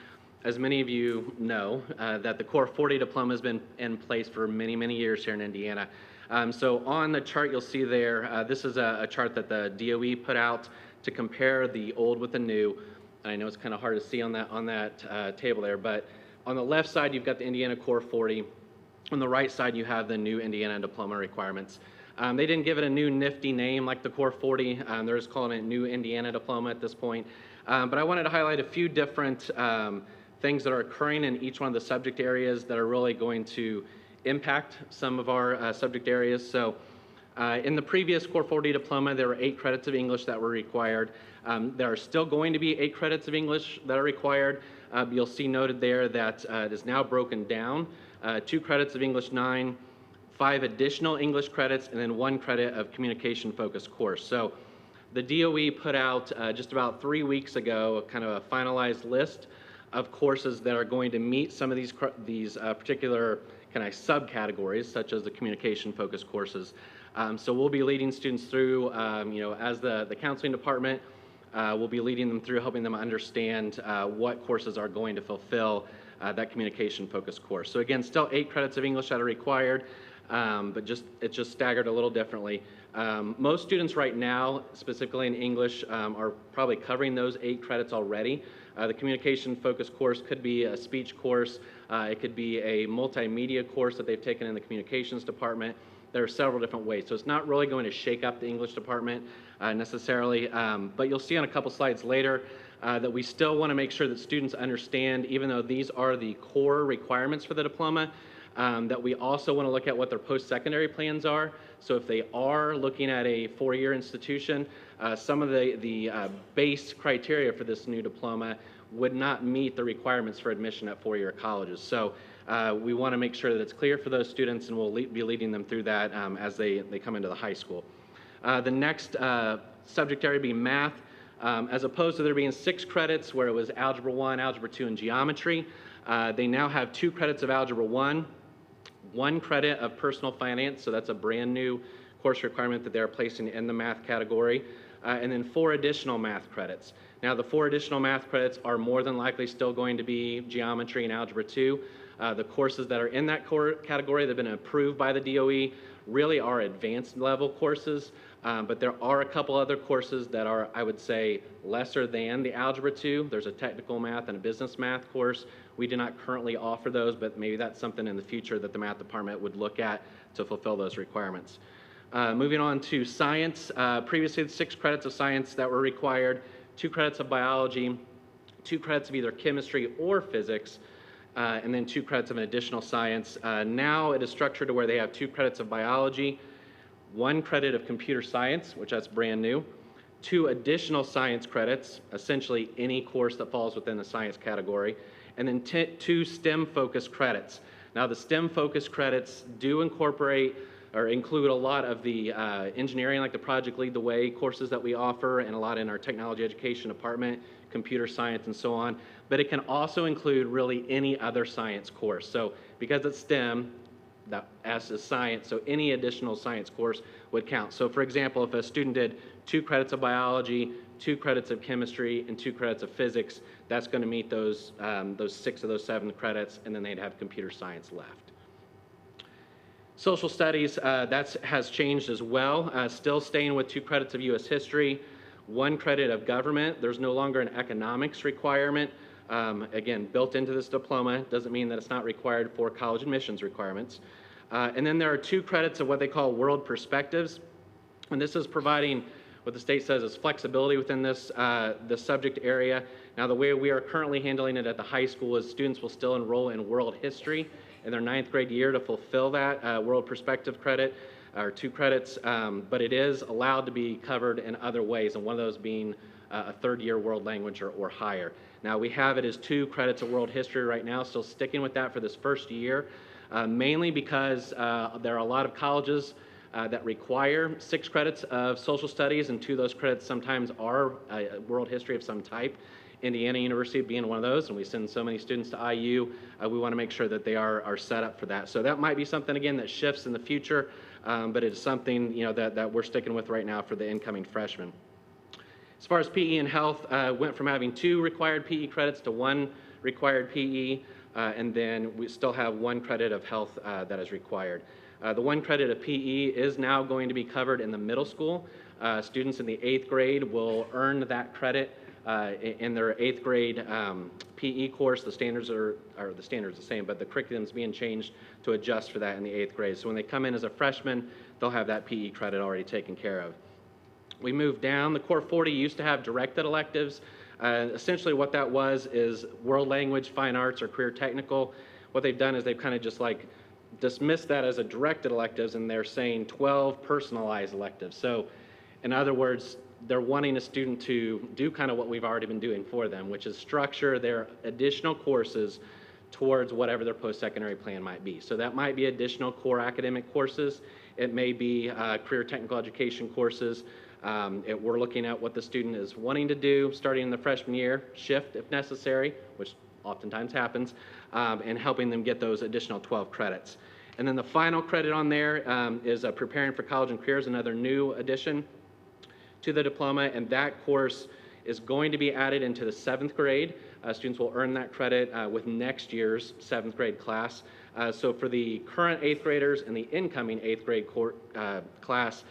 As many of you know, that the Core 40 diploma has been in place for many, many years here in Indiana. So on the chart you'll see there, this is a chart that the DOE put out to compare the old with the new. I know it's kind of hard to see on that table there, but on the left side you've got the Indiana Core 40. On the right side you have the new Indiana diploma requirements. They didn't give it a new nifty name like the Core 40. They're just calling it New Indiana Diploma at this point. But I wanted to highlight a few different things that are occurring in each one of the subject areas that are really going to impact some of our subject areas. So in the previous Core 40 diploma, there were 8 credits of English that were required. There are still going to be 8 credits of English that are required. You'll see noted there that it is now broken down. 2 credits of English 9, 5 additional English credits, and then 1 credit of communication-focused course. So the DOE put out just about 3 weeks ago kind of a finalized list of courses that are going to meet some of these particular kind of subcategories, such as the communication-focused courses. So we'll be leading students through, as the counseling department, we'll be leading them through, helping them understand what courses are going to fulfill that communication-focused course. So again, still 8 credits of English that are required, but it's just staggered a little differently. Most students right now, specifically in English, are probably covering those 8 credits already. The communication-focused course could be a speech course. It could be a multimedia course that they've taken in the communications department. There are several different ways. So it's not really going to shake up the English department necessarily, but you'll see on a couple slides later that we still want to make sure that students understand, even though these are the core requirements for the diploma, that we also want to look at what their post-secondary plans are. So if they are looking at a 4-year institution, some of the base criteria for this new diploma would not meet the requirements for admission at 4-year colleges. So we want to make sure that it's clear for those students, and we'll be leading them through that as they come into the high school. The next subject area being math. As opposed to there being 6 credits where it was Algebra 1, Algebra 2, and Geometry, they now have 2 credits of Algebra 1, 1 credit of Personal Finance, so that's a brand new course requirement that they're placing in the math category, and then 4 additional math credits. Now the 4 additional math credits are more than likely still going to be Geometry and Algebra 2. The courses that are in that core category that have been approved by the DOE really are advanced level courses, but there are a couple other courses that are, I would say, lesser than the Algebra 2. There's a technical math and a business math course. We do not currently offer those, but maybe that's something in the future that the math department would look at to fulfill those requirements. Moving on to science, previously 6 credits of science that were required, 2 credits of biology, 2 credits of either chemistry or physics, and then 2 credits of an additional science. Now it is structured to where they have 2 credits of biology, 1 credit of computer science, which that's brand new, 2 additional science credits, essentially any course that falls within the science category, and then 2 STEM-focused credits. Now the STEM-focused credits do incorporate or include a lot of the engineering, like the Project Lead the Way courses that we offer, and a lot in our technology education department, computer science, and so on. But it can also include really any other science course. So because it's STEM, that S is science, so any additional science course would count. So for example, if a student did 2 credits of biology, 2 credits of chemistry, and 2 credits of physics, that's going to meet those 6 of those 7 credits, and then they'd have computer science left. Social studies, that has changed as well, still staying with 2 credits of U.S. history, 1 credit of government. There's no longer an economics requirement. Again, built into this diploma, doesn't mean that it's not required for college admissions requirements. And then there are 2 credits of what they call world perspectives. And this is providing what the state says is flexibility within this, this subject area. Now, the way we are currently handling it at the high school is students will still enroll in world history in their 9th grade year to fulfill that world perspective credit, or 2 credits, but it is allowed to be covered in other ways, and one of those being a 3rd year world language or higher. Now, we have it as 2 credits of world history right now, still sticking with that for this first year, mainly because there are a lot of colleges that require 6 credits of social studies, and 2 of those credits sometimes are world history of some type. Indiana University being one of those, and we send so many students to IU, we want to make sure that they are set up for that. So that might be something, again, that shifts in the future, but it's something, you know, that we're sticking with right now for the incoming freshmen. As far as PE and health, went from having 2 required PE credits to 1 required PE, and then we still have 1 credit of health that is required. The 1 credit of PE is now going to be covered in the middle school. Students in the 8th grade will earn that credit in their 8th grade PE course. The standards are the same, but the curriculum's being changed to adjust for that in the 8th grade. So when they come in as a freshman, they'll have that PE credit already taken care of. We moved down. The Core 40 used to have directed electives. Essentially what that was is world language, fine arts, or career technical. What they've done is they've kind of just like dismissed that as a directed electives, and they're saying 12 personalized electives. So in other words, they're wanting a student to do kind of what we've already been doing for them, which is structure their additional courses towards whatever their post-secondary plan might be. So that might be additional core academic courses. It may be career technical education courses. We're looking at what the student is wanting to do starting in the freshman year, shift if necessary, which oftentimes happens, and helping them get those additional 12 credits. And then the final credit on there is preparing for college and careers, another new addition to the diploma, and that course is going to be added into the 7th grade. Students will earn that credit with next year's 7th grade class. So for the current 8th graders and the incoming 8th grade class,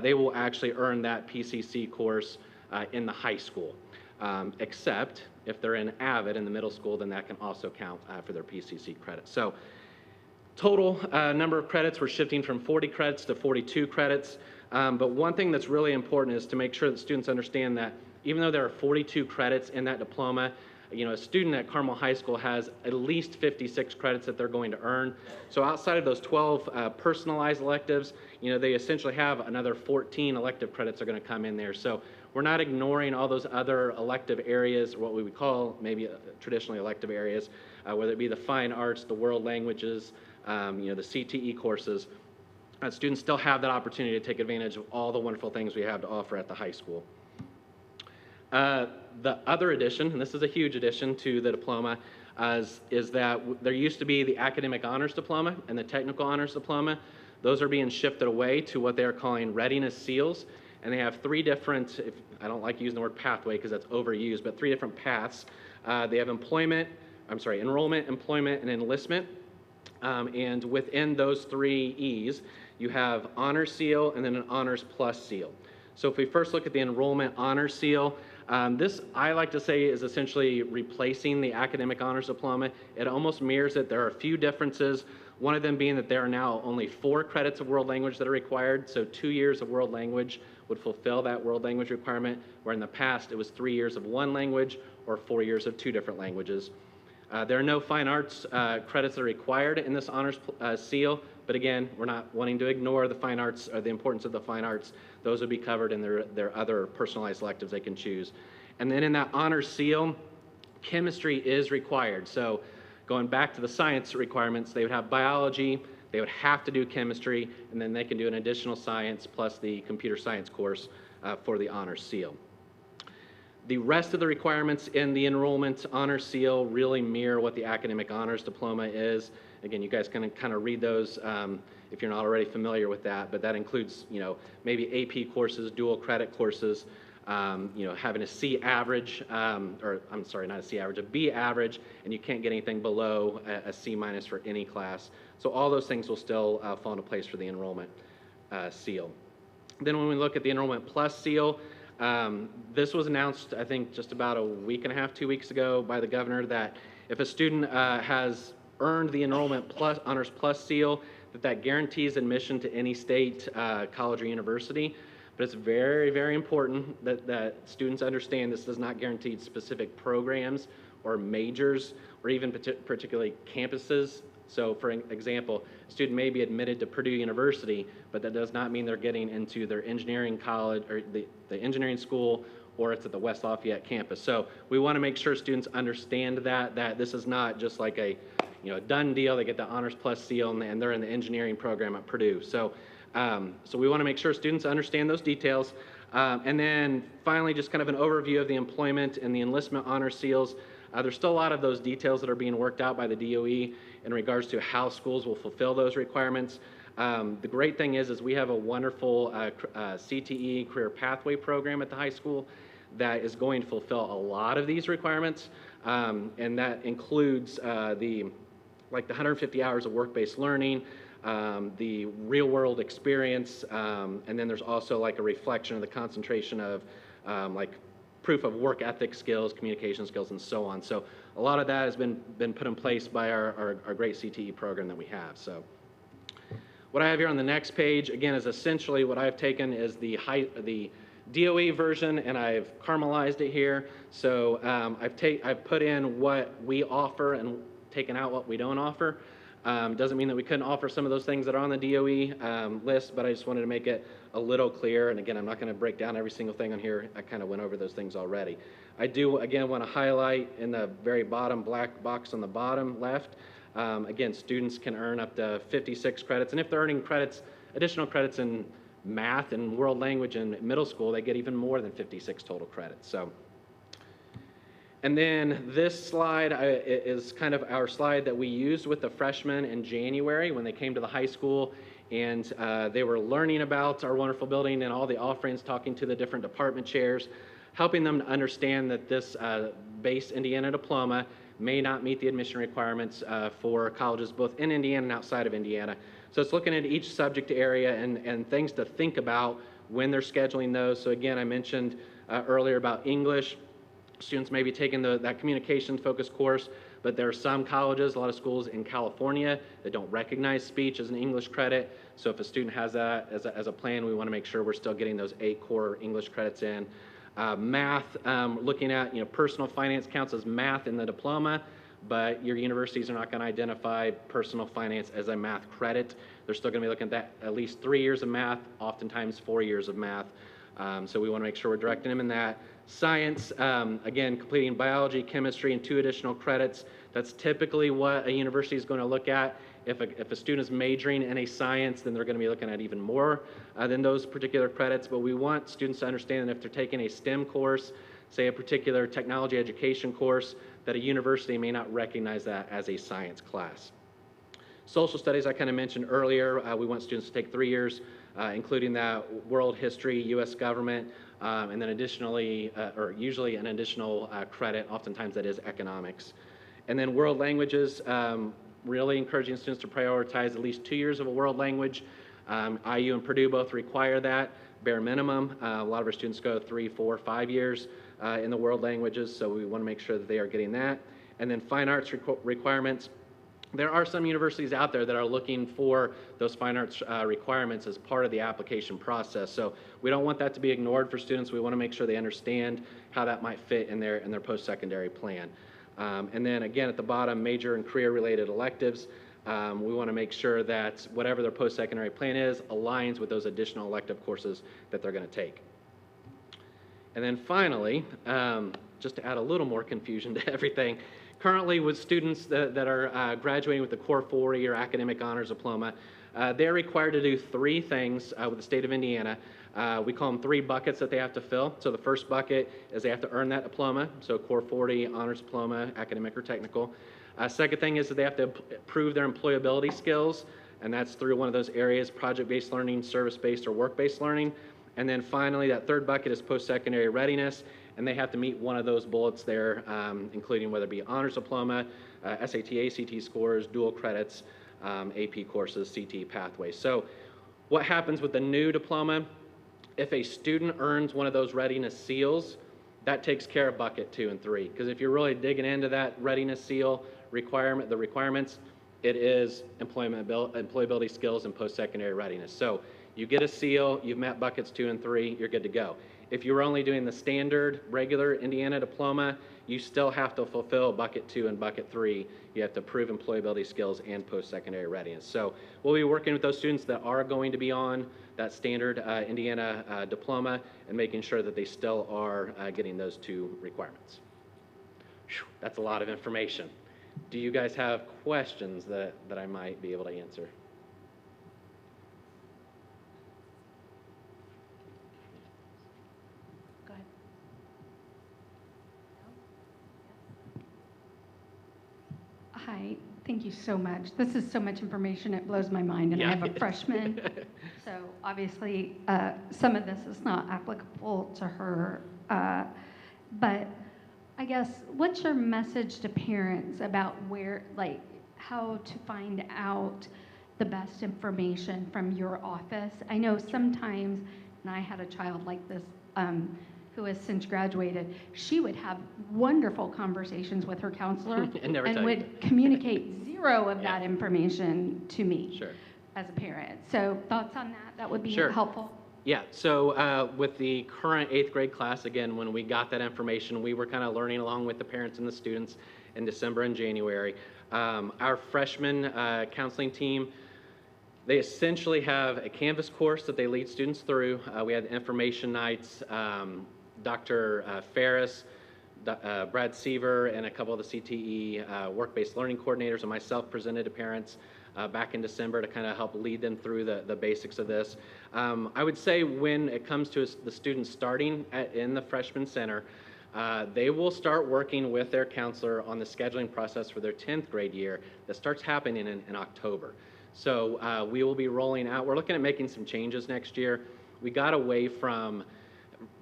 they will actually earn that PCC course in the high school, except if they're in AVID in the middle school, then that can also count for their PCC credit. So total number of credits, we're shifting from 40 credits to 42 credits. But one thing that's really important is to make sure that students understand that even though there are 42 credits in that diploma, you know, a student at Carmel High School has at least 56 credits that they're going to earn. So outside of those 12 personalized electives, you know, they essentially have another 14 elective credits are going to come in there. So we're not ignoring all those other elective areas, what we would call maybe traditionally elective areas, whether it be the fine arts, the world languages, you know, the CTE courses. Students still have that opportunity to take advantage of all the wonderful things we have to offer at the high school. The other addition, and this is a huge addition to the diploma, is that there used to be the academic honors diploma and the technical honors diploma. Those are being shifted away to what they are calling readiness seals, and they have 3 different, I don't like using the word pathway because that's overused, but 3 different paths. They have enrollment, employment, and enlistment. And within those 3 E's, you have honors seal and then an honors plus seal. So if we first look at the enrollment honors seal, this I like to say is essentially replacing the academic honors diploma. It almost mirrors it. There are a few differences. One of them being that there are now only 4 credits of world language that are required, so 2 years of world language would fulfill that world language requirement, where in the past it was 3 years of one language or 4 years of 2 different languages. There are no fine arts credits that are required in this honors seal, but again, we're not wanting to ignore the fine arts or the importance of the fine arts. Those would be covered in their other personalized electives they can choose. And then in that honors seal, chemistry is required. So going back to the science requirements, they would have biology, they would have to do chemistry, and then they can do an additional science plus the computer science course for the honors seal. The rest of the requirements in the enrollment honor seal really mirror what the academic honors diploma is. Again, you guys can kind of read those if you're not already familiar with that, but that includes, maybe AP courses, dual credit courses, having a C average, or I'm sorry, not a C average, a B average, and you can't get anything below a C minus for any class. So all those things will still fall into place for the enrollment seal. Then when we look at the enrollment plus seal, this was announced, I think, just about a week and a half, 2 weeks ago by the governor, that if a student has earned the enrollment plus honors plus seal, that guarantees admission to any state college or university. But it's very, very important that students understand this does not guarantee specific programs or majors or even particularly campuses. So for example, a student may be admitted to Purdue University, but that does not mean they're getting into their engineering college or the engineering school, or it's at the West Lafayette campus. So we want to make sure students understand that this is not just like a done deal. They get the honors plus seal and they're in the engineering program at Purdue. So we want to make sure students understand those details. And then finally, just kind of an overview of the employment and the enlistment honor seals. There's still a lot of those details that are being worked out by the DOE in regards to how schools will fulfill those requirements. The great thing is we have a wonderful CTE career pathway program at the high school that is going to fulfill a lot of these requirements, and that includes the 150 hours of work-based learning, the real-world experience, and then there's also like a reflection of the concentration of proof of work ethic skills, communication skills, and so on. So a lot of that has been put in place by our great CTE program that we have. So what I have here on the next page, again, is essentially what I've taken is the DOE version, and I've caramelized it here. So I've put in what we offer and taken out what we don't offer. Doesn't mean that we couldn't offer some of those things that are on the DOE list, but I just wanted to make it a little clear. And again, I'm not going to break down every single thing on here. I kind of went over those things already. I do, again, want to highlight in the very bottom black box on the bottom left, again, students can earn up to 56 credits. And if they're earning credits, additional credits in math and world language in middle school, they get even more than 56 total credits. So. And then this slide is kind of our slide that we used with the freshmen in January when they came to the high school, and they were learning about our wonderful building and all the offerings, talking to the different department chairs, helping them to understand that this base Indiana diploma may not meet the admission requirements for colleges both in Indiana and outside of Indiana. So it's looking at each subject area and things to think about when they're scheduling those. So again, I mentioned earlier about English. Students may be taking that communications focused course, but there are some colleges, a lot of schools in California that don't recognize speech as an English credit. So if a student has that as a plan, we want to make sure we're still getting those 8 core English credits in. Math, looking at, personal finance counts as math in the diploma, but your universities are not going to identify personal finance as a math credit. They're still going to be looking at at least 3 years of math, oftentimes 4 years of math. So we want to make sure we're directing them in that. Science, again, completing biology, chemistry, and 2 additional credits. That's typically what a university is going to look at. If a student is majoring in a science, then they're going to be looking at even more than those particular credits. But we want students to understand that if they're taking a STEM course, say a particular technology education course, that a university may not recognize that as a science class. Social studies, I kind of mentioned earlier. We want students to take 3 years, including that world history, U.S. government, and then additionally, or usually an additional credit, oftentimes that is economics. And then world languages, really encouraging students to prioritize at least 2 years of a world language. IU and Purdue both require that, bare minimum. A lot of our students go 3, 4, 5 years in the world languages, so we want to make sure that they are getting that. And then fine arts requirements. there are some universities out there that are looking for those fine arts requirements as part of the application process. So we don't want that to be ignored for students. We want to make sure they understand how that might fit in their post-secondary plan. And then again, at the bottom, major and career-related electives. We want to make sure that whatever their post-secondary plan is aligns with those additional elective courses that they're going to take. And then finally, just to add a little more confusion to everything, currently with students that are graduating with the Core 4 or Academic Honors Diploma, they're required to do 3 things with the state of Indiana. We call them 3 buckets that they have to fill. So the first bucket is they have to earn that diploma, so Core 40, Honors Diploma, Academic or Technical. Second thing is that they have to prove their employability skills, and that's through one of those areas, project-based learning, service-based, or work-based learning. And then finally, that third bucket is post-secondary readiness, and they have to meet one of those bullets there, including whether it be honors diploma, SAT, ACT scores, dual credits, AP courses, CT pathways. So what happens with the new diploma, if a student earns one of those readiness seals, that takes care of bucket 2 and 3. Because if you're really digging into that readiness seal requirement, the requirements, it is employability skills and post-secondary readiness. So you get a seal, you've met buckets 2 and 3, you're good to go. If you're only doing the standard, regular Indiana diploma, you still have to fulfill bucket 2 and bucket 3. You have to prove employability skills and post-secondary readiness. So we'll be working with those students that are going to be on that standard Indiana diploma and making sure that they still are getting those 2 requirements. Whew, that's a lot of information. Do you guys have questions that I might be able to answer? Go ahead. Hi, thank you so much. This is so much information, it blows my mind, and I have a freshman. So obviously, some of this is not applicable to her. But I guess, what's your message to parents about how to find out the best information from your office? I know sometimes, and I had a child like this, who has since graduated, she would have wonderful conversations with her counselor and would communicate 0 of that information to me as a parent. So thoughts on that? That would be helpful. Yeah, so with the current 8th grade class, again, when we got that information, we were kind of learning along with the parents and the students in December and January. Our freshman counseling team, they essentially have a Canvas course that they lead students through. We had information nights. Dr. Ferris, Brad Seaver, and a couple of the CTE work-based learning coordinators and myself presented to parents back in December to kind of help lead them through the basics of this. I would say when it comes to the students starting in the freshman center, they will start working with their counselor on the scheduling process for their 10th grade year that starts happening in October. So we will be rolling out, we're looking at making some changes next year. We got away from,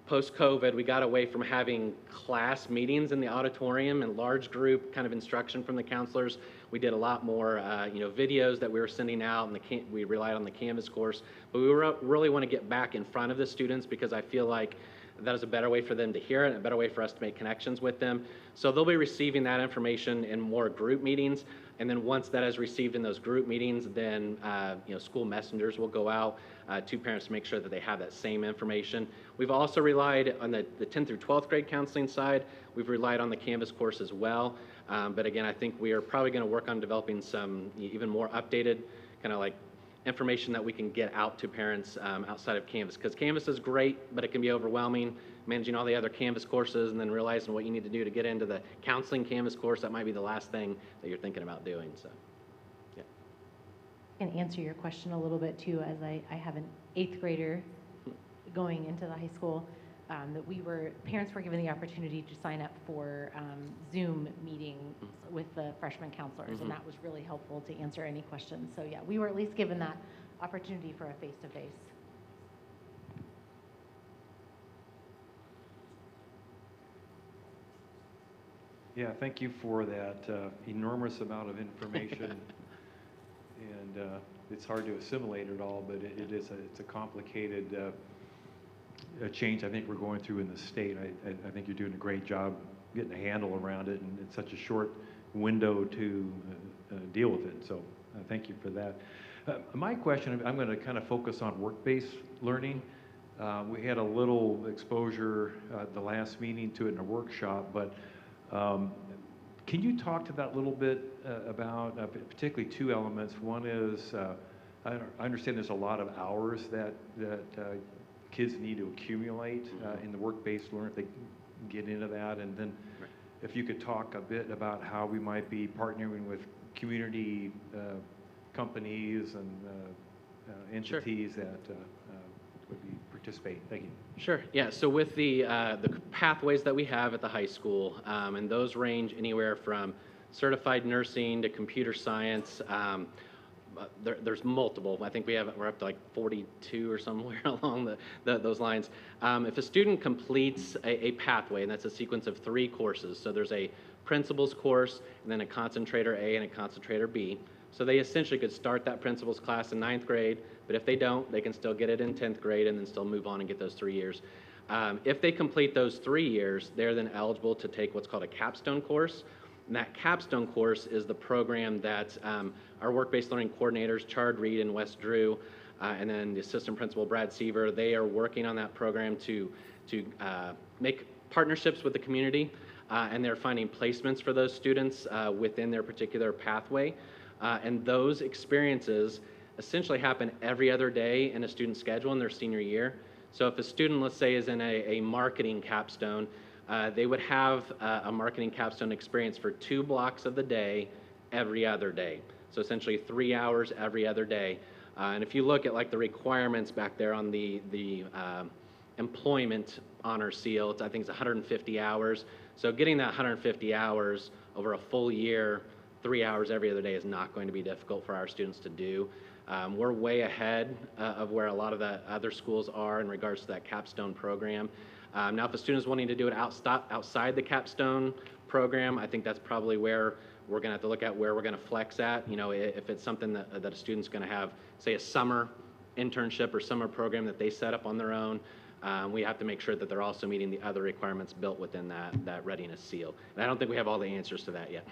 post-COVID, we got away from having class meetings in the auditorium and large group kind of instruction from the counselors. We did a lot more, videos that we were sending out, and we relied on the Canvas course. But we really want to get back in front of the students because I feel like that is a better way for them to hear it and a better way for us to make connections with them. So they'll be receiving that information in more group meetings. And then once that is received in those group meetings, then school messengers will go out to parents to make sure that they have that same information. We've also relied on the 10th through 12th grade counseling side. We've relied on the Canvas course as well. But again, I think we are probably going to work on developing some even more updated kind of like information that we can get out to parents outside of Canvas. Because Canvas is great, but it can be overwhelming, managing all the other Canvas courses and then realizing what you need to do to get into the counseling Canvas course. That might be the last thing that you're thinking about doing. So, yeah. And answer your question a little bit too, as I have an 8th grader going into the high school, that parents were given the opportunity to sign up for Zoom meetings with the freshman counselors, and that was really helpful to answer any questions. So yeah, we were at least given that opportunity for a face-to-face. Yeah, thank you for that enormous amount of information. And it's hard to assimilate it all, but it's a complicated change I think we're going through in the state. I think you're doing a great job getting a handle around it, and it's such a short window to deal with it. So thank you for that. My question, I'm going to kind of focus on work-based learning. We had a little exposure at the last meeting to it in a workshop, but can you talk to that a little bit about particularly two elements? One is, I understand there's a lot of hours that kids need to accumulate in the work-based learning if they get into that. And then if you could talk a bit about how we might be partnering with community companies and entities that would be participating. Thank you. Sure. Yeah. So with the pathways that we have at the high school, and those range anywhere from certified nursing to computer science. There's multiple. I think we're up to like 42 or somewhere along those lines. If a student completes a pathway, and that's a sequence of 3 courses, so there's a principles course, and then a concentrator A and a concentrator B. So they essentially could start that principles class in 9th grade, but if they don't, they can still get it in 10th grade and then still move on and get those 3 years. If they complete those 3 years, they're then eligible to take what's called a capstone course. And that capstone course is the program that our work-based learning coordinators, Chard Reed and Wes Drew, and then the assistant principal, Brad Seaver, they are working on that program to make partnerships with the community, and they're finding placements for those students within their particular pathway. And those experiences essentially happen every other day in a student's schedule in their senior year. So if a student, let's say, is in a marketing capstone, they would have a marketing capstone experience for 2 blocks of the day, every other day. So essentially 3 hours every other day. And if you look at like the requirements back there on the employment honor seal, I think it's 150 hours. So getting that 150 hours over a full year, 3 hours every other day is not going to be difficult for our students to do. We're way ahead of where a lot of the other schools are in regards to that capstone program. Now, if a student is wanting to do it outside the capstone program, I think that's probably where we're going to have to look at where we're going to flex at. You know, if it's something that a student's going to have, say, a summer internship or summer program that they set up on their own, we have to make sure that they're also meeting the other requirements built within that readiness seal. And I don't think we have all the answers to that yet.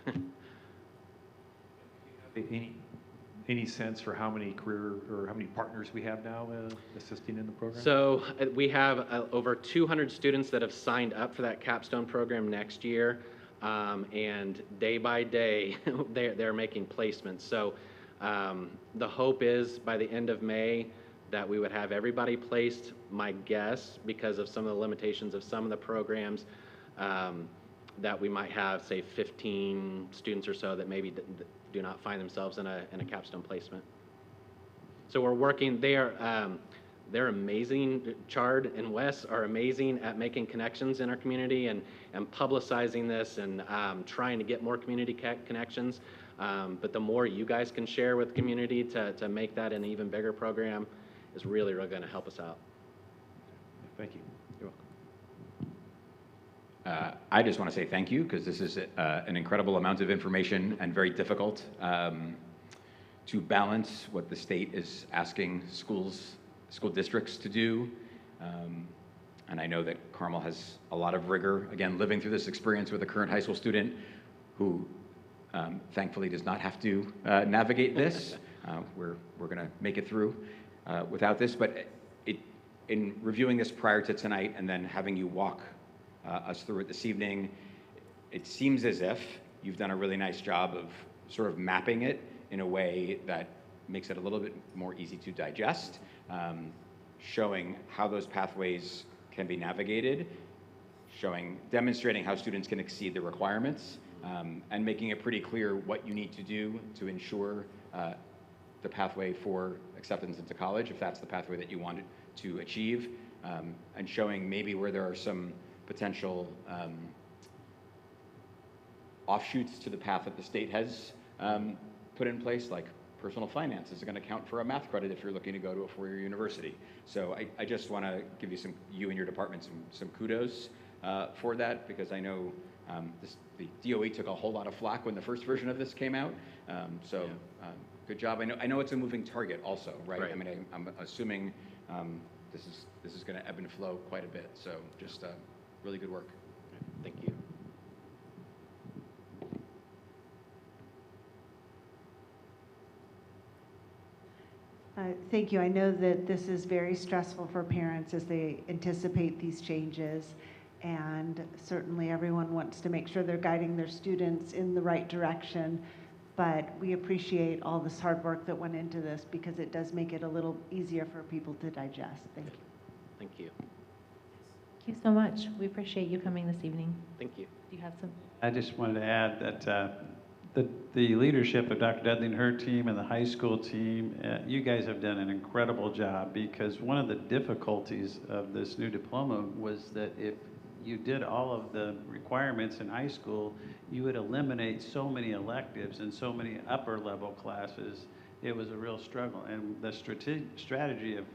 Any sense for how many career or how many partners we have now assisting in the program? So we have over 200 students that have signed up for that capstone program next year, and day by day they're making placements. So the hope is by the end of May that we would have everybody placed. My guess, because of some of the limitations of some of the programs, that we might have, say, 15 students or so that maybe do not find themselves in a capstone placement. So we're working. They're amazing. Chard and Wes are amazing at making connections in our community and publicizing this and trying to get more community connections. But the more you guys can share with the community to make that an even bigger program is really, really going to help us out. Thank you. You're welcome. I just want to say thank you because this is an incredible amount of information and very difficult to balance what the state is asking school districts to do. And I know that Carmel has a lot of rigor, again, living through this experience with a current high school student who thankfully does not have to navigate this. We're going to make it through without this. But in reviewing this prior to tonight and then having you walk us through it this evening, it seems as if you've done a really nice job of sort of mapping it in a way that makes it a little bit more easy to digest, showing how those pathways can be navigated, demonstrating how students can exceed the requirements, and making it pretty clear what you need to do to ensure the pathway for acceptance into college, if that's the pathway that you wanted to achieve, and showing maybe where there are some potential offshoots to the path that the state has put in place, like personal finance is going to count for a math credit if you're looking to go to a 4-year university. So I just want to give you and your department some kudos for that, because I know the DOE took a whole lot of flack when the first version of this came out. Good job. I know it's a moving target also, right? I mean, I'm assuming this is going to ebb and flow quite a bit. So just really good work. Thank you. Thank you. I know that this is very stressful for parents as they anticipate these changes. And certainly everyone wants to make sure they're guiding their students in the right direction. But we appreciate all this hard work that went into this because it does make it a little easier for people to digest. Thank you. Thank you. Thank you so much. We appreciate you coming this evening. Thank you. Do you have some? I just wanted to add that the leadership of Dr. Dudley and her team and the high school team, you guys have done an incredible job, because one of the difficulties of this new diploma was that if you did all of the requirements in high school, you would eliminate so many electives and so many upper level classes. It was a real struggle. And the strategy of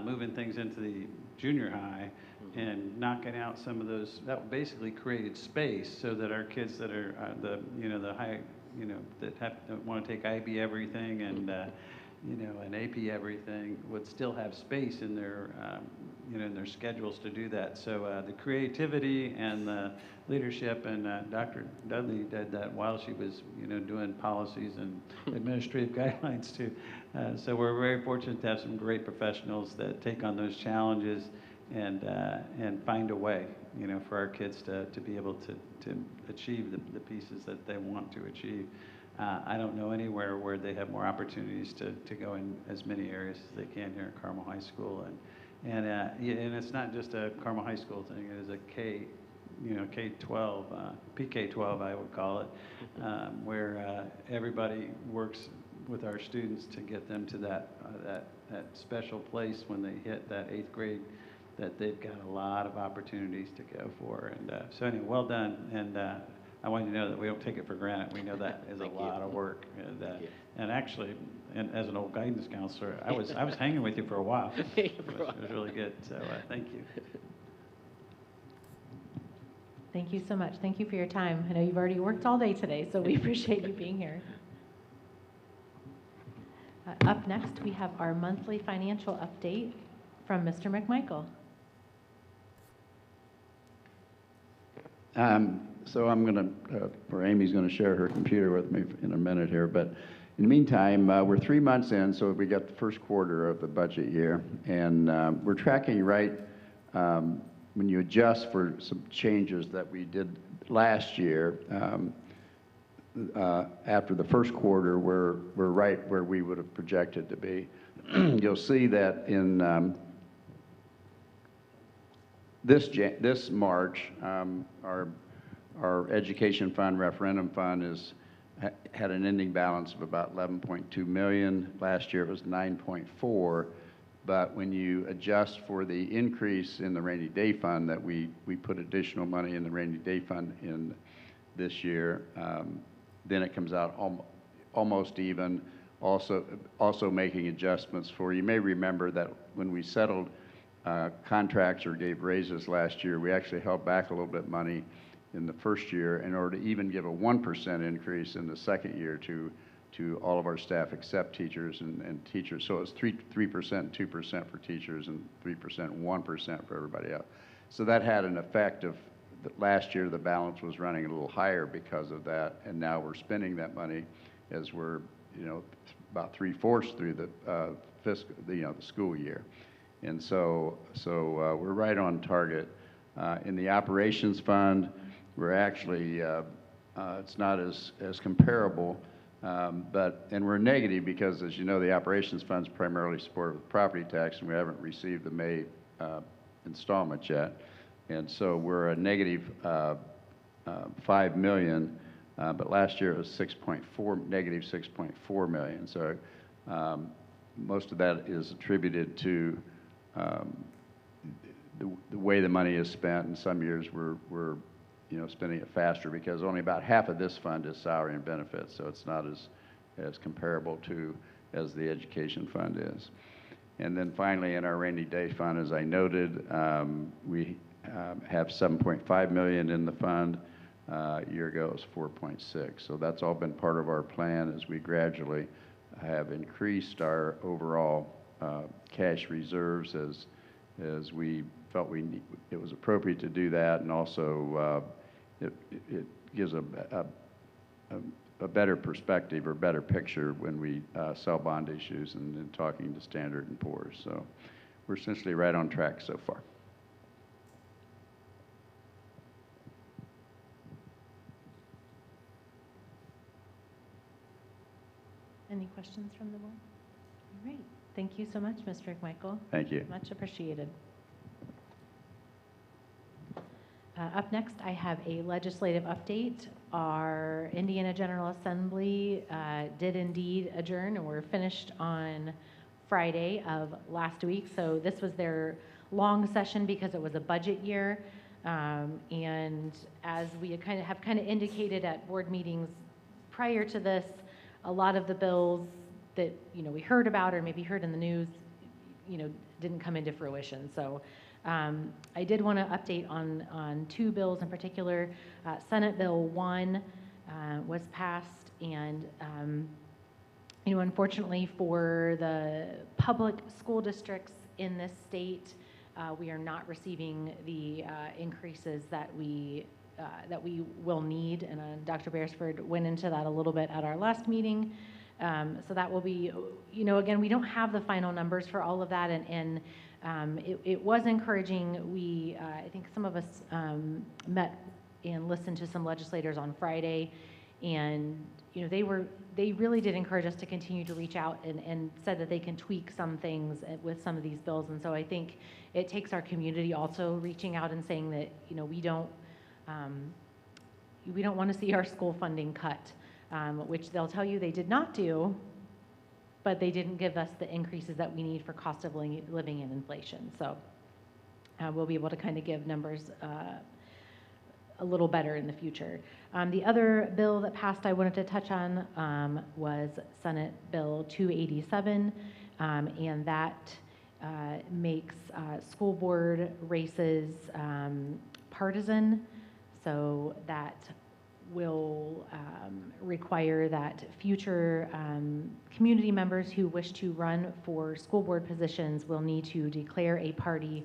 moving things into the junior high and knocking out some of those, that basically created space so that our kids that are the high, that want to take IB everything and and AP everything would still have space in their in their schedules to do that. So the creativity and the leadership, and Dr. Dudley did that while she was doing policies and administrative guidelines too. So we're very fortunate to have some great professionals that take on those challenges and find a way, for our kids to be able to achieve the pieces that they want to achieve. I don't know anywhere where they have more opportunities to go in as many areas as they can here at Carmel High School, and it's not just a Carmel High School thing. It is a K-12, PK-12 I would call it, where everybody works with our students to get them to that special place when they hit that 8th grade, that they've got a lot of opportunities to go for. And so anyway, well done. And I want you to know that we don't take it for granted. We know that is a lot of work. And actually, as an old guidance counselor, I was hanging with you for a while. It was really good. So thank you. Thank you so much. Thank you for your time. I know you've already worked all day today, so we appreciate you being here. Up next, we have our monthly financial update from Mr. McMichael. So I'm going to, or Amy's going to share her computer with me in a minute here, but in the meantime, we're 3 months in, so we got the first quarter of the budget year, and we're tracking right when you adjust for some changes that we did last year. After the first quarter, we're right where we would have projected to be. You'll see that in this March, our education fund, referendum fund, had an ending balance of about 11.2 million. Last year it was 9.4. But when you adjust for the increase in the rainy day fund, that we put additional money in the rainy day fund in this year, then it comes out almost even. Also making adjustments for, you may remember that when we settled contracts or gave raises last year, we actually held back a little bit money in the first year in order to even give a 1% increase in the second year to all of our staff except teachers and teachers. So it was 3%, 2% for teachers, and 3%, 1% for everybody else. So that had an effect of, last year the balance was running a little higher because of that, and now we're spending that money as we're about 3/4 through the fiscal, the school year. And so we're right on target. In the operations fund, we're actually, it's not as comparable, and we're negative because, as you know, the operations fund's primarily supported with property tax, and we haven't received the May installment yet. And so we're a negative 5 million, but last year it was negative 6.4 million. So most of that is attributed to the way the money is spent. In some years we're spending it faster because only about half of this fund is salary and benefits, so it's not as comparable to as the education fund is. And then finally, in our rainy day fund, as I noted, we have 7.5 million in the fund. A year ago it was 4.6. So that's all been part of our plan as we gradually have increased our overall cash reserves as we felt it was appropriate to do that, and also it gives a better perspective or better picture when we sell bond issues and talking to Standard and Poor's. So we're essentially right on track so far. Any questions from the board? All right. Thank you so much, Mr. McMichael. Thank you. Much appreciated. Up next, I have a legislative update. Our Indiana General Assembly did indeed adjourn, and we're finished on Friday of last week. So this was their long session because it was a budget year. And as we have kind of indicated at board meetings prior to this, a lot of the bills that, you know, we heard about or maybe heard in the news, you know, didn't come into fruition. So I did want to update on two bills in particular. Senate Bill 1 was passed, and you know, unfortunately for the public school districts in this state, we are not receiving the increases that we will need, and Dr. Beresford went into that a little bit at our last meeting. So that will be, you know, again, we don't have the final numbers for all of that, and it was encouraging. I think some of us met and listened to some legislators on Friday, and you know, they really did encourage us to continue to reach out and said that they can tweak some things with some of these bills. And so I think it takes our community also reaching out and saying that, you know, we don't want to see our school funding cut, which they'll tell you they did not do, but they didn't give us the increases that we need for cost of living and inflation. So we'll be able to kind of give numbers a little better in the future. The other bill that passed I wanted to touch on was Senate Bill 287, and that makes school board races partisan. So that will require that future community members who wish to run for school board positions will need to declare a party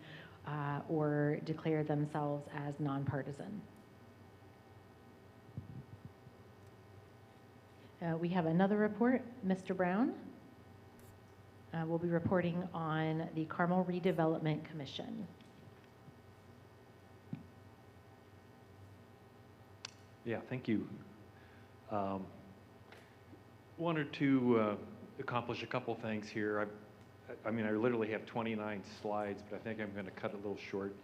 or declare themselves as nonpartisan. We have another report. Mr. Brown will be reporting on the Carmel Redevelopment Commission. Yeah, thank you. Wanted to accomplish a couple things here. I mean, I literally have 29 slides, but I think I'm going to cut it a little short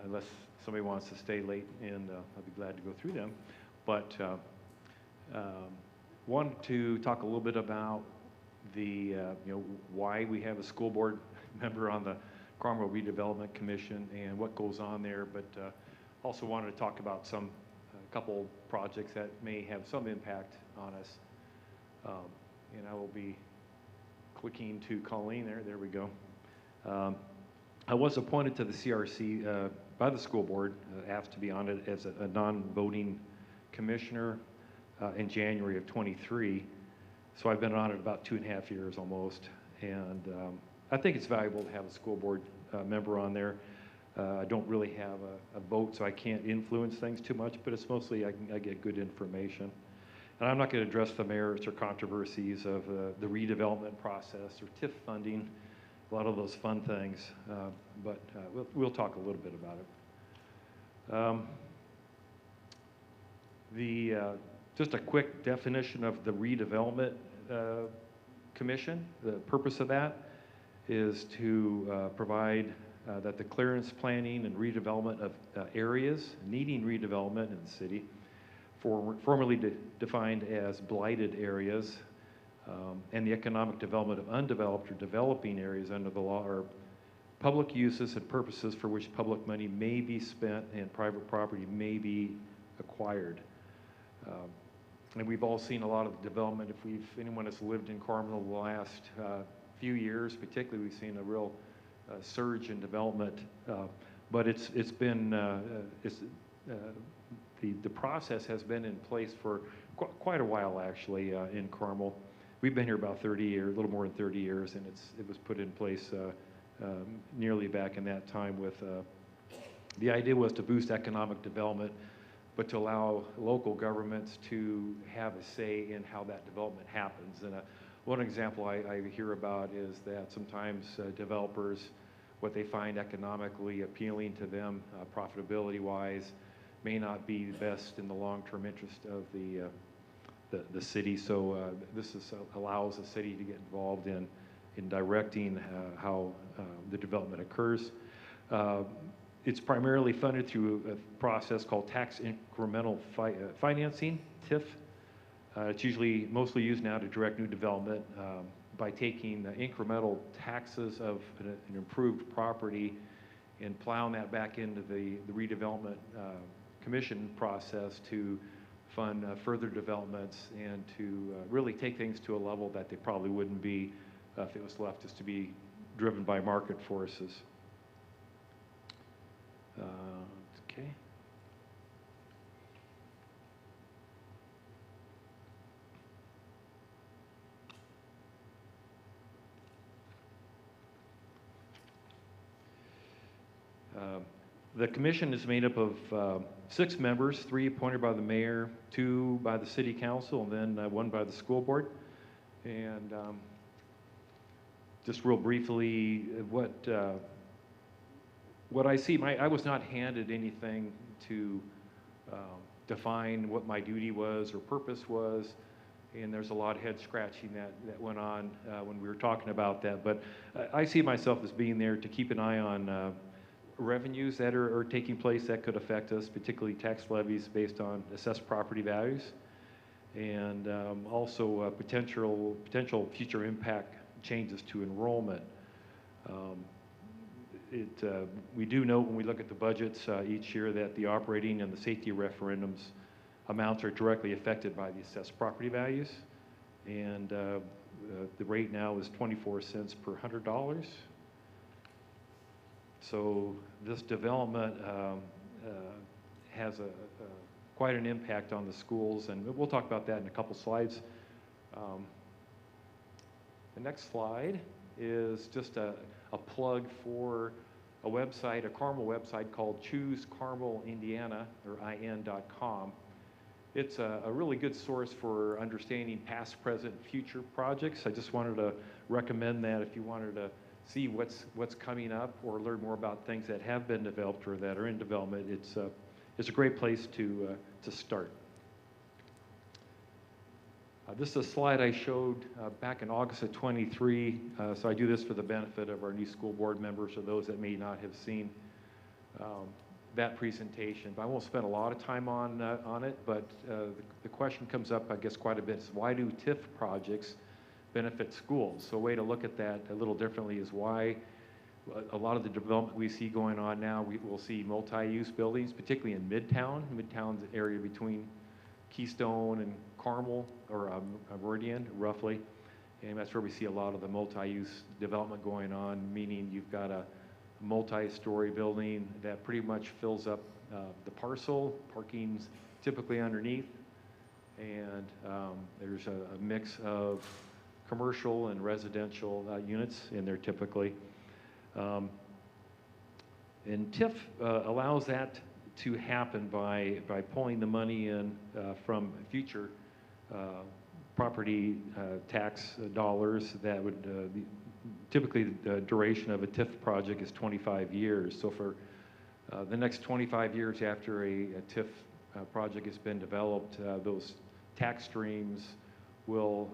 unless somebody wants to stay late, and I'll be glad to go through them. But wanted to talk a little bit about the, you know, why we have a school board member on the Carmel Redevelopment Commission and what goes on there, but also wanted to talk about a couple projects that may have some impact on us. And I will be clicking to Colleen there. There we go. I was appointed to the CRC by the school board, asked to be on it as a non-voting commissioner in January of 23. So I've been on it about 2.5 years almost. And I think it's valuable to have a school board member on there. I don't really have a vote, so I can't influence things too much, but it's mostly I get good information. And I'm not going to address the merits or controversies of the redevelopment process or TIF funding, a lot of those fun things, but we'll talk a little bit about it. Just a quick definition of the redevelopment commission. The purpose of that is to provide that the clearance, planning, and redevelopment of areas needing redevelopment in the city, formerly defined as blighted areas, and the economic development of undeveloped or developing areas under the law are public uses and purposes for which public money may be spent and private property may be acquired. And we've all seen a lot of development. If anyone has lived in Carmel the last few years, particularly, we've seen a real surge in development. But the process has been in place for quite a while, actually, in Carmel. We've been here about 30 years, a little more than 30 years, and it was put in place nearly back in that time with the idea was to boost economic development, but to allow local governments to have a say in how that development happens. And one example I hear about is that sometimes developers, what they find economically appealing to them, profitability-wise, may not be best in the long-term interest of the city. So this allows the city to get involved in directing how the development occurs. It's primarily funded through a process called tax incremental financing, TIF. It's usually mostly used now to direct new development by taking the incremental taxes of an improved property and plowing that back into the redevelopment commission process to fund further developments and to really take things to a level that they probably wouldn't be if it was left just to be driven by market forces. Okay. The commission is made up of 6 members, 3 appointed by the mayor, 2 by the city council, and then 1 by the school board. And just real briefly, what I see, I was not handed anything to define what my duty was or purpose was, and there's a lot of head scratching that went on when we were talking about that. But I see myself as being there to keep an eye on revenues that are taking place that could affect us, particularly tax levies based on assessed property values, and also potential future impact changes to enrollment. We do note when we look at the budgets each year that the operating and the safety referendums amounts are directly affected by the assessed property values, and the rate now is 24 cents per $100. So this development has quite an impact on the schools, and we'll talk about that in a couple slides. The next slide is just a plug for a website, a Carmel website called ChooseCarmelIndiana, or IN.com. It's a really good source for understanding past, present, future projects. I just wanted to recommend that if you wanted to see what's coming up or learn more about things that have been developed or that are in development. It's a great place to start. This is a slide I showed back in August of 23, so I do this for the benefit of our new school board members or those that may not have seen that presentation. But I won't spend a lot of time on it, but the question comes up, I guess, quite a bit, is why do TIF projects benefit schools? So a way to look at that a little differently is why a lot of the development we see going on now, we will see multi-use buildings, particularly in Midtown's area between Keystone and Carmel, or Meridian, roughly. And that's where we see a lot of the multi-use development going on, meaning you've got a multi-story building that pretty much fills up the parcel, parking's typically underneath, and there's a mix of commercial and residential units in there typically. And TIF allows that to happen by pulling the money in from future property tax dollars that would typically the duration of a TIF project is 25 years. So for the next 25 years after a TIF project has been developed, those tax streams will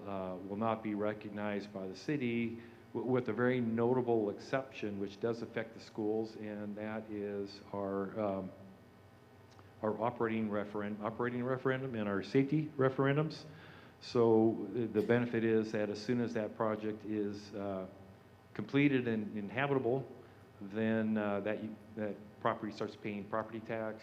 not be recognized by the city, with a very notable exception, which does affect the schools, and that is our operating referendum and our safety referendums. So the benefit is that as soon as that project is completed and inhabitable, then that property starts paying property tax,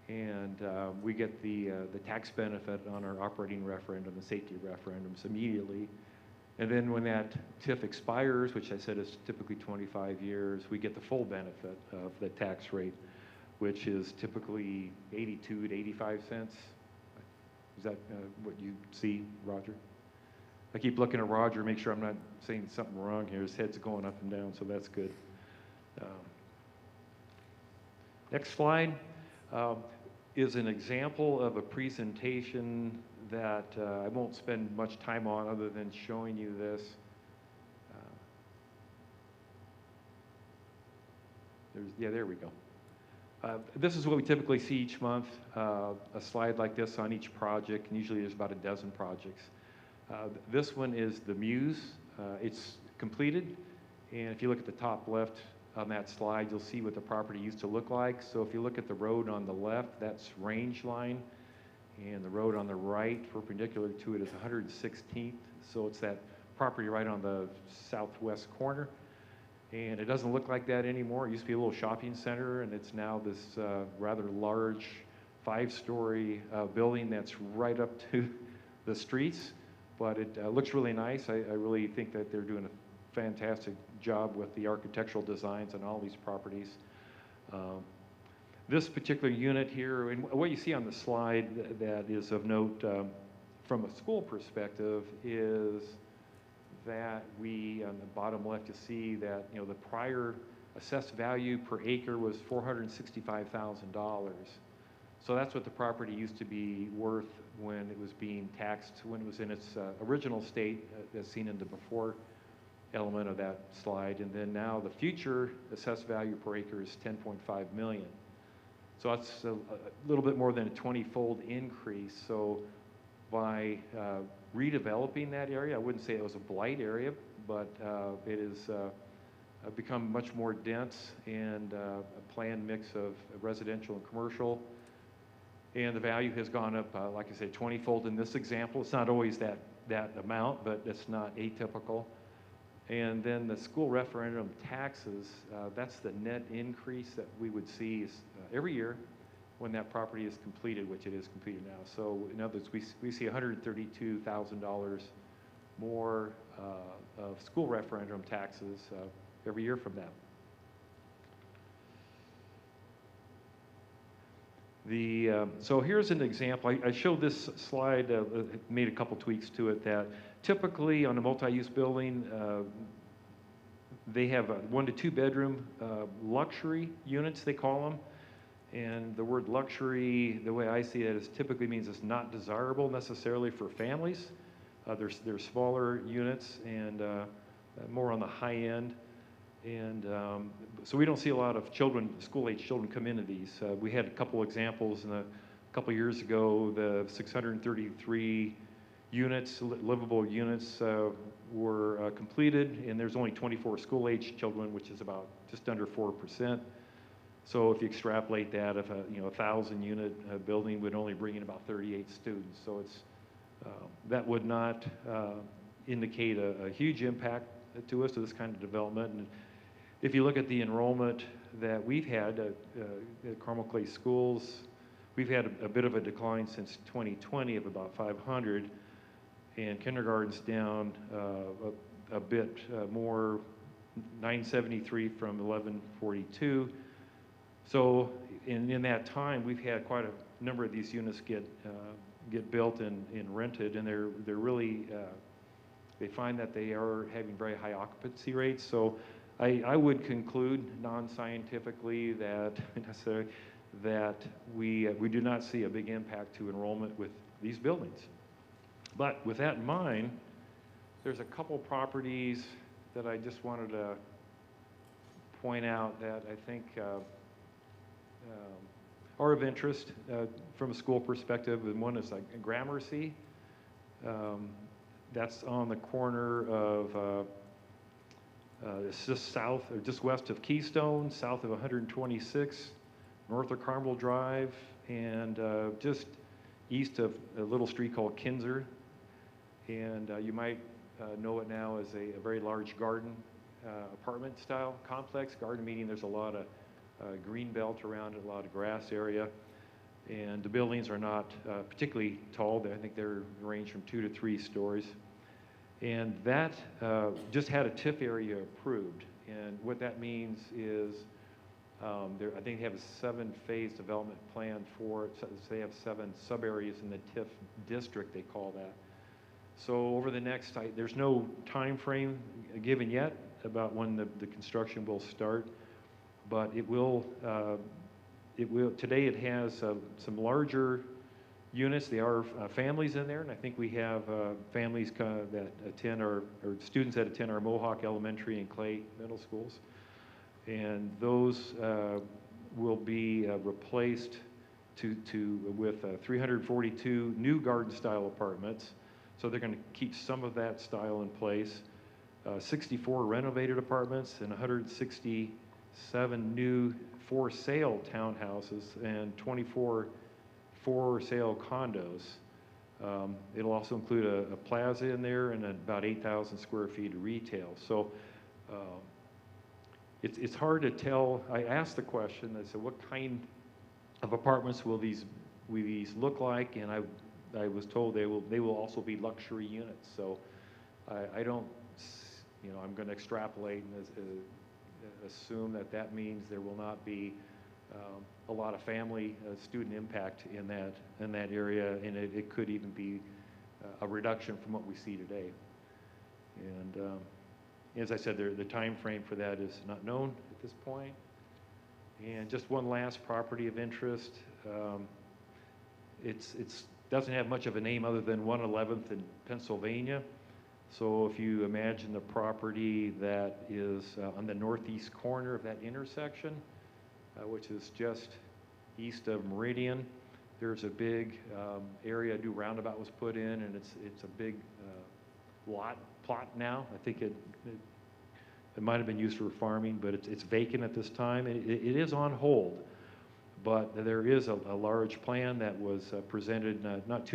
and we get the tax benefit on our operating referendum and safety referendums immediately. And then when that TIF expires, which I said is typically 25 years, we get the full benefit of the tax rate, which is typically 82 to 85 cents. Is that what you see, Roger? I keep looking at Roger, make sure I'm not saying something wrong here. His head's going up and down, so that's good. Next slide. is an example of a presentation that I won't spend much time on other than showing you this. There we go. This is what we typically see each month, a slide like this on each project, and usually there's about a dozen projects. This one is the Muse. It's completed, and if you look at the top left on that slide, you'll see what the property used to look like. So if you look at the road on the left, that's Range Line, and the road on the right, perpendicular to it, is 116th. So it's that property right on the southwest corner. And it doesn't look like that anymore. It used to be a little shopping center, and it's now this rather large 5-story building that's right up to the streets. But it looks really nice. I really think that they're doing a fantastic job with the architectural designs on all these properties. This particular unit here, and what you see on the slide that is of note from a school perspective is that we, on the bottom left, you see that, you know, the prior assessed value per acre was $465,000. So that's what the property used to be worth when it was being taxed, when it was in its original state, as seen in the before element of that slide. And then now the future assessed value per acre is $10.5 million. So that's a little bit more than a 20-fold increase. So by redeveloping that area, I wouldn't say it was a blight area, but it has become much more dense and a planned mix of residential and commercial. And the value has gone up, like I said, 20-fold in this example. It's not always that amount, but it's not atypical. And then the school referendum taxes, that's the net increase that we would see every year when that property is completed, which it is completed now. So in other words, we see $132,000 more of school referendum taxes every year from that. So here's an example. I showed this slide, made a couple tweaks to it, that typically on a multi-use building, they have 1 to 2 bedroom luxury units, they call them. And the word luxury, the way I see it, is typically means it's not desirable necessarily for families. They're smaller units and more on the high end. And so we don't see a lot of children, school-age children, come into these. We had a couple examples a couple years ago. The 633 units, livable units, were completed, and there's only 24 school-age children, which is about just under 4%. So if you extrapolate that, if a 1,000-unit building would only bring in about 38 students, so it's that would not indicate a huge impact to us, to this kind of development. And if you look at the enrollment that we've had at Carmel Clay Schools, we've had a bit of a decline since 2020 of about 500, and kindergarten's down a bit more, 973 from 1142. So in that time, we've had quite a number of these units get built and rented, and they're really they find that they are having very high occupancy rates. So I would conclude non-scientifically that we do not see a big impact to enrollment with these buildings. But with that in mind, there's a couple properties that I just wanted to point out that I think are of interest from a school perspective. And one is like Gramercy. That's on the corner of, it's just south, or just west of Keystone, south of 126, north of Carmel Drive, and just east of a little street called Kinzer. And you might know it now as a very large garden apartment style complex. Garden meaning there's a lot of green belt around it, a lot of grass area. And the buildings are not particularly tall. I think they're range from 2 to 3 stories. And that just had a TIF area approved. And what that means is I think they have a 7-phase development plan for it. So they have 7 sub-areas in the TIF district, they call that. So over the next, there's no time frame given yet about when the construction will start, but it will Today it has some larger units. There are families in there, and I think we have families that attend or students that attend our Mohawk Elementary and Clay Middle Schools. And those will be replaced with 342 new garden-style apartments. So they're going to keep some of that style in place. 64 renovated apartments and 167 new for-sale townhouses and 24 for-sale condos. It'll also include a plaza in there and about 8,000 square feet of retail. So it's hard to tell. I asked the question, I said, what kind of apartments will these look like? And I was told they will also be luxury units. So I don't, I'm going to extrapolate and assume that means there will not be a lot of family student impact in that area, and it could even be a reduction from what we see today. And as I said, the time frame for that is not known at this point. And just one last property of interest. It's doesn't have much of a name other than 111th in Pennsylvania. So if you imagine the property that is on the northeast corner of that intersection, which is just east of Meridian, there's a big area, a new roundabout was put in, and it's a big plot now. I think it might have been used for farming, but it's vacant at this time. It is on hold, but there is a large plan that was presented not too